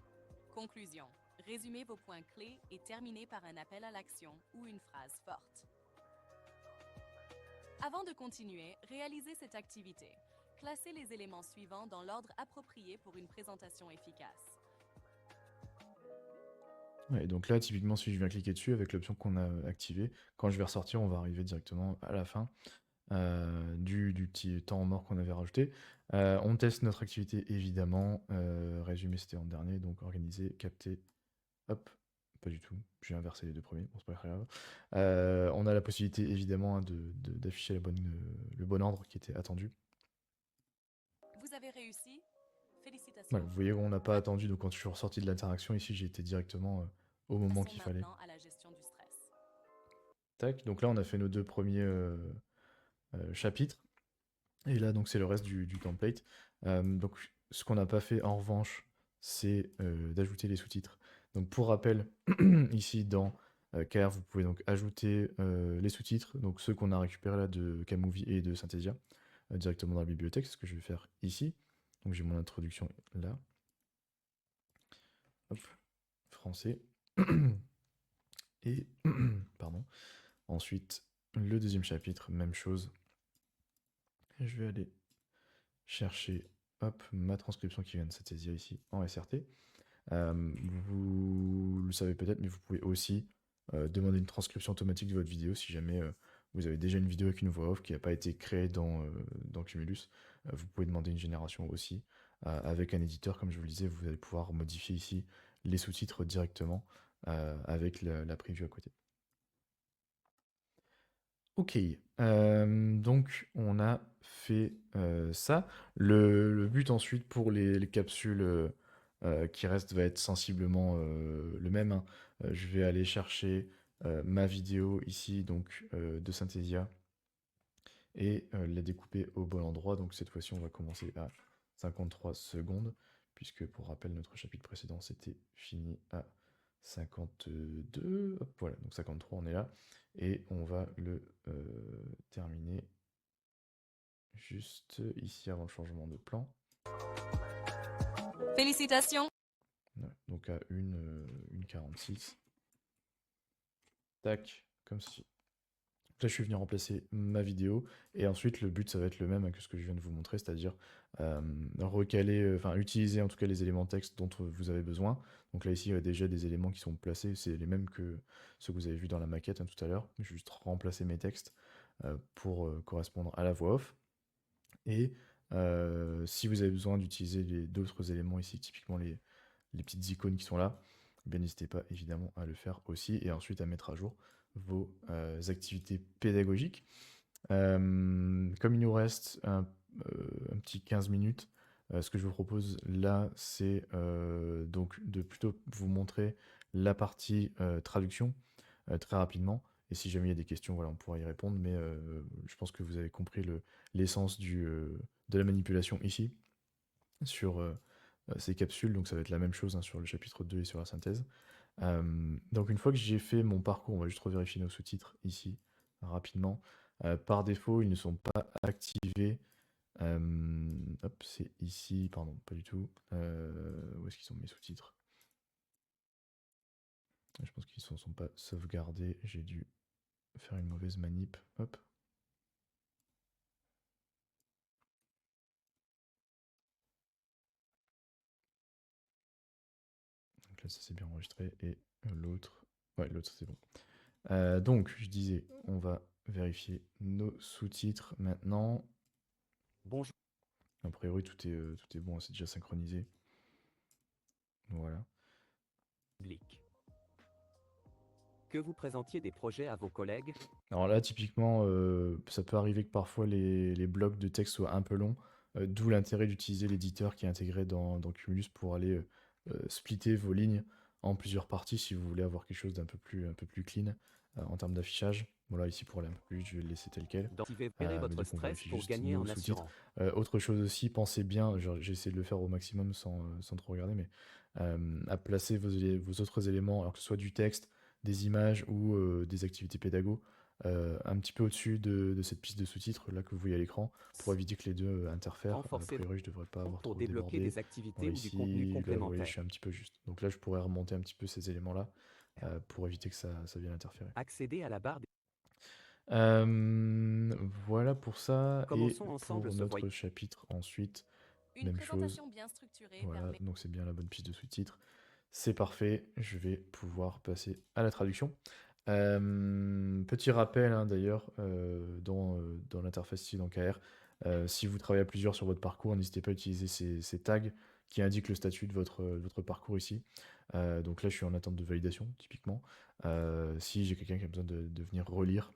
Conclusion. Résumez vos points clés et terminez par un appel à l'action ou une phrase forte. Avant de continuer, réalisez cette activité. Classez les éléments suivants dans l'ordre approprié pour une présentation efficace. Ouais, donc là, typiquement, si je viens cliquer dessus avec l'option qu'on a activée, quand je vais ressortir, on va arriver directement à la fin du petit temps mort qu'on avait rajouté. On teste notre activité, évidemment. Résumé, c'était en dernier, donc organiser, capter, hop, pas du tout. J'ai inversé les deux premiers, bon, c'est pas très grave. On a la possibilité, évidemment, hein, d'afficher le bon ordre qui était attendu. Vous avez réussi. Félicitations. Voilà, vous voyez, on n'a pas attendu, donc quand je suis ressorti de l'interaction, ici, j'ai été directement au moment qu'il fallait. Maintenant à la gestion du stress. Tac, donc là, on a fait nos deux premiers chapitres. Et là, donc, c'est le reste du template. Donc, ce qu'on n'a pas fait, en revanche, c'est d'ajouter les sous-titres. Donc, pour rappel, ici, dans KR, vous pouvez donc ajouter les sous-titres, donc ceux qu'on a récupérés là de Camovie et de Synthesia, directement dans la bibliothèque. C'est ce que je vais faire ici. Donc, j'ai mon introduction là. Hop, français. Et, pardon. Ensuite, le deuxième chapitre, même chose. Je vais aller chercher hop, ma transcription qui vient de Synthesia ici en SRT. Vous le savez peut-être, mais vous pouvez aussi demander une transcription automatique de votre vidéo si jamais vous avez déjà une vidéo avec une voix off qui n'a pas été créée dans Cumulus. Vous pouvez demander une génération aussi. Avec un éditeur, comme je vous le disais, vous allez pouvoir modifier ici les sous-titres directement avec la preview à côté. Ok, donc on a fait ça. Le but ensuite pour les capsules qui restent va être sensiblement le même, hein. Je vais aller chercher ma vidéo ici, donc de Synthesia, et la découper au bon endroit. Donc cette fois-ci, on va commencer à 53 secondes, puisque pour rappel, notre chapitre précédent, c'était fini à 52. Hop, voilà, donc 53, on est là. Et on va le terminer juste ici avant le changement de plan. Félicitations. Ouais, donc à 1,46. Tac, comme ceci. Là, je suis venu remplacer ma vidéo. Et ensuite, le but, ça va être le même que ce que je viens de vous montrer, c'est-à-dire recaler, enfin utiliser en tout cas les éléments texte dont vous avez besoin. Donc là, ici, il y a déjà des éléments qui sont placés. C'est les mêmes que ceux que vous avez vus dans la maquette hein, tout à l'heure. Je vais juste remplacer mes textes pour correspondre à la voix off. Et si vous avez besoin d'utiliser d'autres éléments ici, typiquement les petites icônes qui sont là, bien n'hésitez pas évidemment à le faire aussi. Et ensuite à mettre à jour vos activités pédagogiques. Comme il nous reste un petit 15 minutes, ce que je vous propose là, c'est donc de plutôt vous montrer la partie traduction très rapidement. Et si jamais il y a des questions, voilà, on pourra y répondre. Mais je pense que vous avez compris l'essence de la manipulation ici sur ces capsules. Donc ça va être la même chose hein, sur le chapitre 2 et sur la synthèse. Donc une fois que j'ai fait mon parcours, on va juste revérifier nos sous-titres ici rapidement. Par défaut, ils ne sont pas activés. Hop, c'est ici, pardon, pas du tout. Où est-ce qu'ils sont mes sous-titres? Je pense qu'ils ne sont pas sauvegardés. J'ai dû faire une mauvaise manip. Hop. Donc là, ça s'est bien enregistré. Et l'autre. Ouais, l'autre, c'est bon. Donc, je disais, on va vérifier nos sous-titres maintenant. Bonjour. A priori, tout est bon, c'est déjà synchronisé. Voilà. Public. Que vous présentiez des projets à vos collègues. Alors là, typiquement, ça peut arriver que parfois les blocs de texte soient un peu longs, d'où l'intérêt d'utiliser l'éditeur qui est intégré dans Cumulus pour aller splitter vos lignes en plusieurs parties si vous voulez avoir quelque chose d'un un peu plus clean en termes d'affichage. Voilà, ici pour aller un peu plus vite, je vais le laisser tel quel. Identifiez Mais votre donc on stress vérifie pour juste gagner nos en sous-titres. assurance. Autre chose aussi, pensez bien, j'ai essayé de le faire au maximum sans trop regarder, mais à placer vos autres éléments, alors que ce soit du texte, des images ou des activités pédago, un petit peu au-dessus de cette piste de sous-titres là que vous voyez à l'écran pour éviter que les deux interfèrent. A Renforcez priori, je devrais pas avoir pour trop débloquer débordé. des Ouais, activités ou du contenu ici, là, vous voyez, je complémentaire. suis un petit peu juste. Donc là, je pourrais remonter un petit peu ces éléments-là pour éviter que ça vienne interférer. Accédez à la barre des... Voilà pour ça. Et Commençons ensemble pour ce voyage. notre chapitre ensuite, Une même chose. présentation bien structurée Voilà, permet... donc c'est bien la bonne piste de sous-titres. C'est parfait, je vais pouvoir passer à la traduction. Petit rappel hein, d'ailleurs, dans l'interface ici dans KR, si vous travaillez à plusieurs sur votre parcours, n'hésitez pas à utiliser ces tags qui indiquent le statut de votre parcours ici. Donc là, je suis en attente de validation, typiquement. Si j'ai quelqu'un qui a besoin de venir relire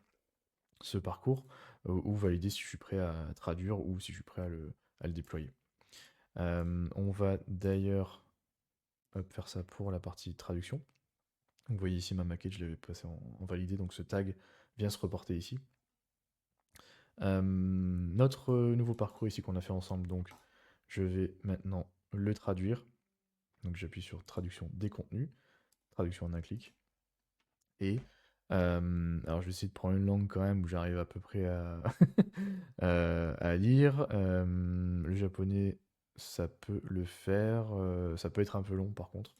ce parcours, ou valider si je suis prêt à traduire ou si je suis prêt à le déployer. On va d'ailleurs faire ça pour la partie traduction. Vous voyez ici ma maquette, je l'avais passé en validé, donc ce tag vient se reporter ici. Notre nouveau parcours ici qu'on a fait ensemble, donc je vais maintenant le traduire. Donc j'appuie sur traduction des contenus, traduction en un clic. Et alors je vais essayer de prendre une langue quand même où j'arrive à peu près à, à lire. Le japonais, ça peut le faire. Ça peut être un peu long par contre.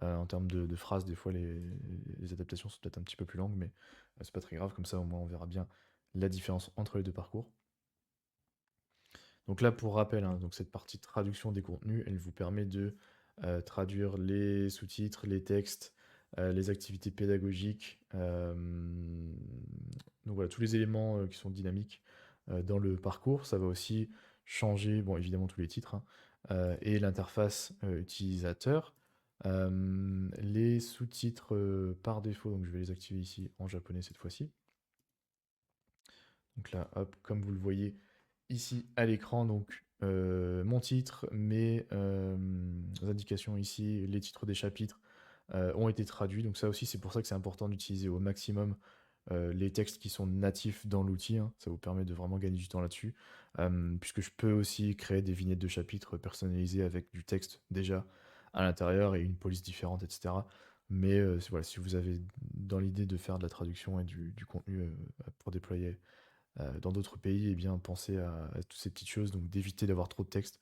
En termes de phrases, des fois les adaptations sont peut-être un petit peu plus longues, mais c'est pas très grave, comme ça au moins on verra bien la différence entre les deux parcours. Donc là, pour rappel, hein, donc cette partie traduction des contenus, elle vous permet de traduire les sous-titres, les textes, les activités pédagogiques, donc voilà, tous les éléments qui sont dynamiques dans le parcours. Ça va aussi changer, bon, évidemment tous les titres, hein, et l'interface utilisateur. Les sous-titres par défaut, donc je vais les activer ici en japonais cette fois-ci. Donc là, hop, comme vous le voyez ici à l'écran, donc mon titre, mes indications ici, les titres des chapitres ont été traduits. Donc ça aussi, c'est pour ça que c'est important d'utiliser au maximum les textes qui sont natifs dans l'outil, hein. Ça vous permet de vraiment gagner du temps là-dessus. Puisque je peux aussi créer des vignettes de chapitres personnalisées avec du texte déjà à l'intérieur et une police différente, etc. Mais voilà, si vous avez dans l'idée de faire de la traduction et du contenu pour déployer dans d'autres pays, eh bien pensez à toutes ces petites choses, donc d'éviter d'avoir trop de texte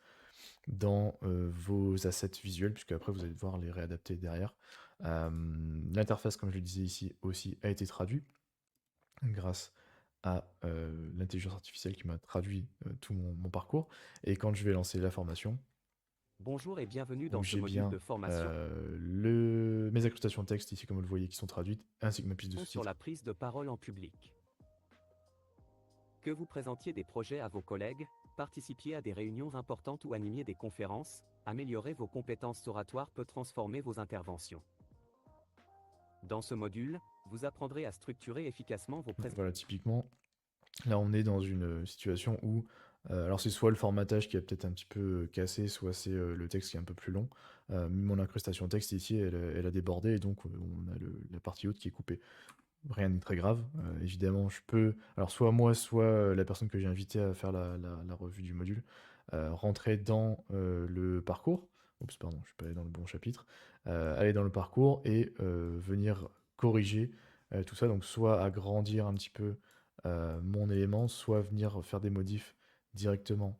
dans vos assets visuels, puisque après vous allez devoir les réadapter derrière. L'interface, comme je le disais ici, aussi a été traduite grâce à l'intelligence artificielle qui m'a traduit tout mon parcours. Et quand je vais lancer la formation, Bonjour et bienvenue dans donc ce j'ai module bien de formation mes incrustations texte ici, comme vous le voyez, qui sont traduites, ainsi que ma piste de sur sous-titres. la prise de parole en public. Que vous présentiez des projets à vos collègues, participiez à des réunions importantes ou animiez des conférences, améliorer vos compétences oratoires peut transformer vos interventions. Dans ce module, vous apprendrez à structurer efficacement vos présentations. Voilà, typiquement, là on est dans une situation où, alors c'est soit le formatage qui est peut-être un petit peu cassé, soit c'est le texte qui est un peu plus long. Mon incrustation texte ici, elle a débordé, et donc on a la partie haute qui est coupée. Rien n'est très grave. Évidemment, je peux, alors soit moi, soit la personne que j'ai invitée à faire la revue du module, rentrer dans le parcours. Oups, pardon, je suis pas allé dans le bon chapitre. Aller dans le parcours et venir corriger tout ça. Donc, soit agrandir un petit peu mon élément, soit venir faire des modifs directement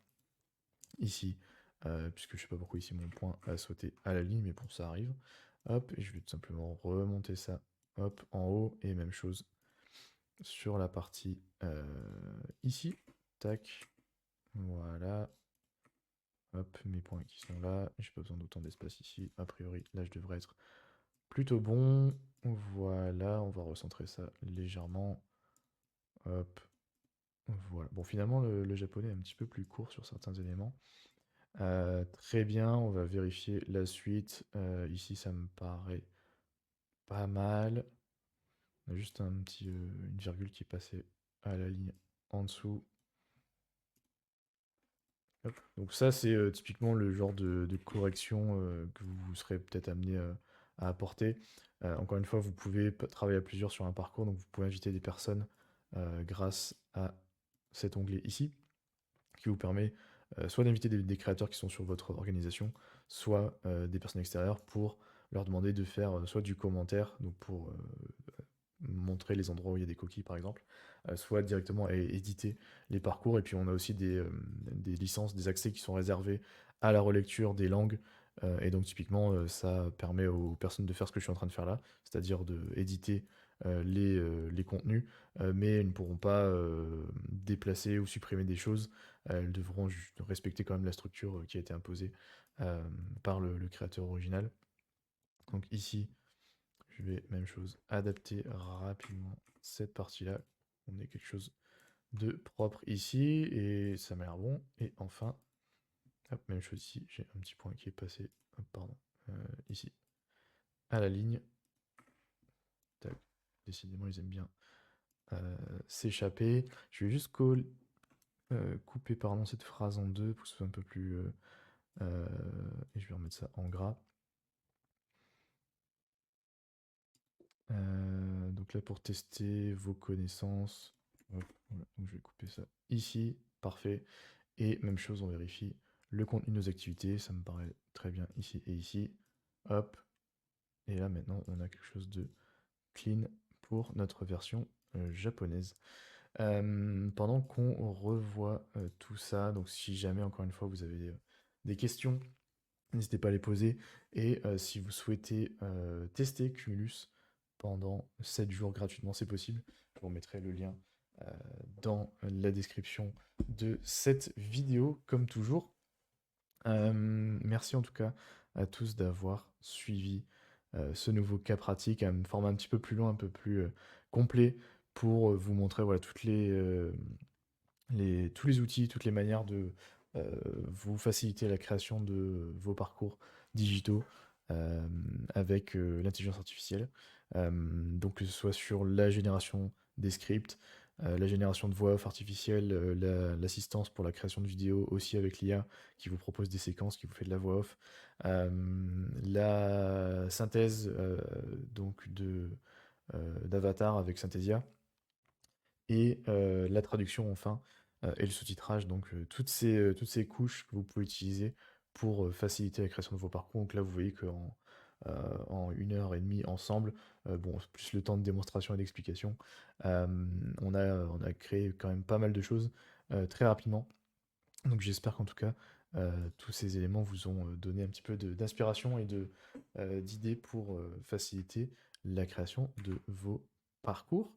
ici. Puisque je sais pas pourquoi ici mon point a sauté à la ligne, mais bon, ça arrive. Hop, et je vais tout simplement remonter ça, hop, en haut, et même chose sur la partie ici. Tac. Voilà. Hop, mes points qui sont là. J'ai pas besoin d'autant d'espace ici. A priori, là, je devrais être plutôt bon. Voilà, on va recentrer ça légèrement. Hop. Voilà. Bon, finalement, le japonais est un petit peu plus court sur certains éléments. Très bien, on va vérifier la suite. Ici, ça me paraît pas mal. On a juste une virgule qui est passée à la ligne en dessous. Hop. Donc ça, c'est typiquement le genre de correction que vous serez peut-être amené à apporter. Encore une fois, vous pouvez travailler à plusieurs sur un parcours, donc vous pouvez inviter des personnes grâce à cet onglet ici, qui vous permet soit d'inviter des créateurs qui sont sur votre organisation, soit des personnes extérieures pour leur demander de faire soit du commentaire, donc pour montrer les endroits où il y a des coquilles par exemple, soit directement éditer les parcours. Et puis on a aussi des licences, des accès qui sont réservés à la relecture des langues. Et donc typiquement, ça permet aux personnes de faire ce que je suis en train de faire là, c'est-à-dire de éditer les contenus, mais elles ne pourront pas déplacer ou supprimer des choses. Elles devront respecter quand même la structure qui a été imposée par le créateur original. Donc ici, je vais, même chose, adapter rapidement cette partie-là. On ait quelque chose de propre ici, et ça m'a l'air bon. Et enfin, hop, même chose ici, j'ai un petit point qui est passé, hop, pardon, ici, à la ligne. Tac. Décidément, ils aiment bien s'échapper. Je vais juste couper pardon, cette phrase en deux pour que ce soit un peu plus... et je vais remettre ça en gras. Donc là, pour tester vos connaissances, hop, voilà, donc je vais couper ça ici, parfait. Et même chose, on vérifie le contenu de nos activités, ça me paraît très bien ici et ici. Hop, et là maintenant, on a quelque chose de clean pour notre version japonaise. Pendant qu'on revoit tout ça, donc si jamais, encore une fois, vous avez des questions, n'hésitez pas à les poser. Et si vous souhaitez tester Cumulus pendant 7 jours gratuitement, c'est possible. Je vous remettrai le lien dans la description de cette vidéo, comme toujours. Merci en tout cas à tous d'avoir suivi ce nouveau cas pratique, un format un petit peu plus long, un peu plus complet, pour vous montrer voilà, tous les outils, toutes les manières de vous faciliter la création de vos parcours digitaux avec l'intelligence artificielle. Donc que ce soit sur la génération des scripts, la génération de voix off artificielle, l'assistance pour la création de vidéos aussi avec l'IA qui vous propose des séquences, qui vous fait de la voix off, la synthèse donc d'avatar avec Synthesia, et la traduction enfin, et le sous-titrage, donc toutes ces couches que vous pouvez utiliser pour faciliter la création de vos parcours. Donc là, vous voyez qu'en en 1 heure et demie ensemble, bon, plus le temps de démonstration et d'explication, on a créé quand même pas mal de choses très rapidement. Donc j'espère qu'en tout cas, tous ces éléments vous ont donné un petit peu d'inspiration et d'idées pour faciliter la création de vos parcours.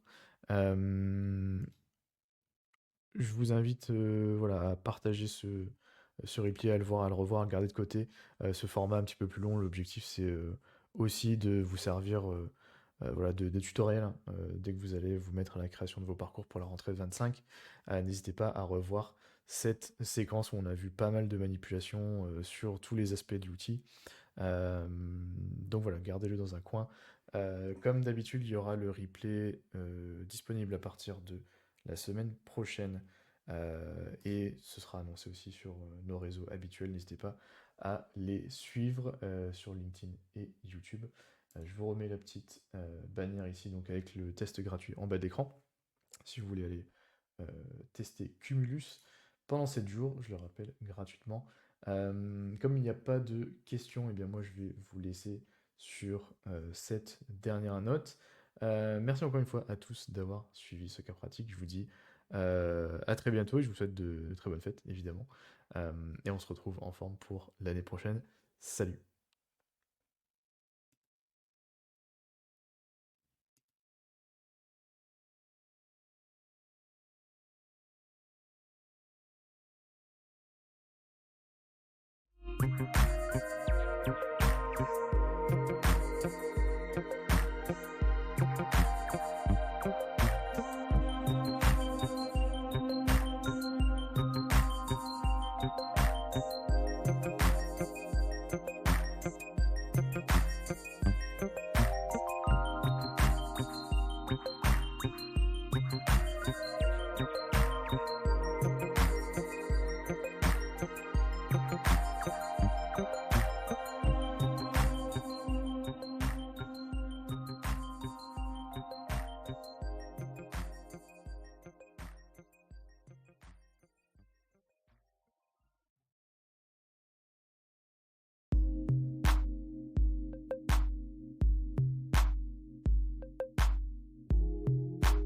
Euh, je vous invite voilà, à partager ce replay, à le voir, à le revoir, à le garder de côté. Ce format un petit peu plus long, l'objectif c'est aussi de vous servir voilà, de tutoriel hein, dès que vous allez vous mettre à la création de vos parcours pour la rentrée de 25. N'hésitez pas à revoir cette séquence où on a vu pas mal de manipulations sur tous les aspects de l'outil. Donc voilà, gardez-le dans un coin. Comme d'habitude, il y aura le replay disponible à partir de la semaine prochaine. Et ce sera annoncé aussi sur nos réseaux habituels. N'hésitez pas à les suivre sur LinkedIn et YouTube. Je vous remets la petite bannière ici, donc avec le test gratuit en bas d'écran. Si vous voulez aller tester Cumulus pendant 7 jours, je le rappelle, gratuitement. Comme il n'y a pas de questions, et bien moi je vais vous laisser sur cette dernière note. Merci encore une fois à tous d'avoir suivi ce cas pratique. Je vous dis à très bientôt et je vous souhaite de très bonnes fêtes, évidemment. Et on se retrouve en forme pour l'année prochaine. Salut!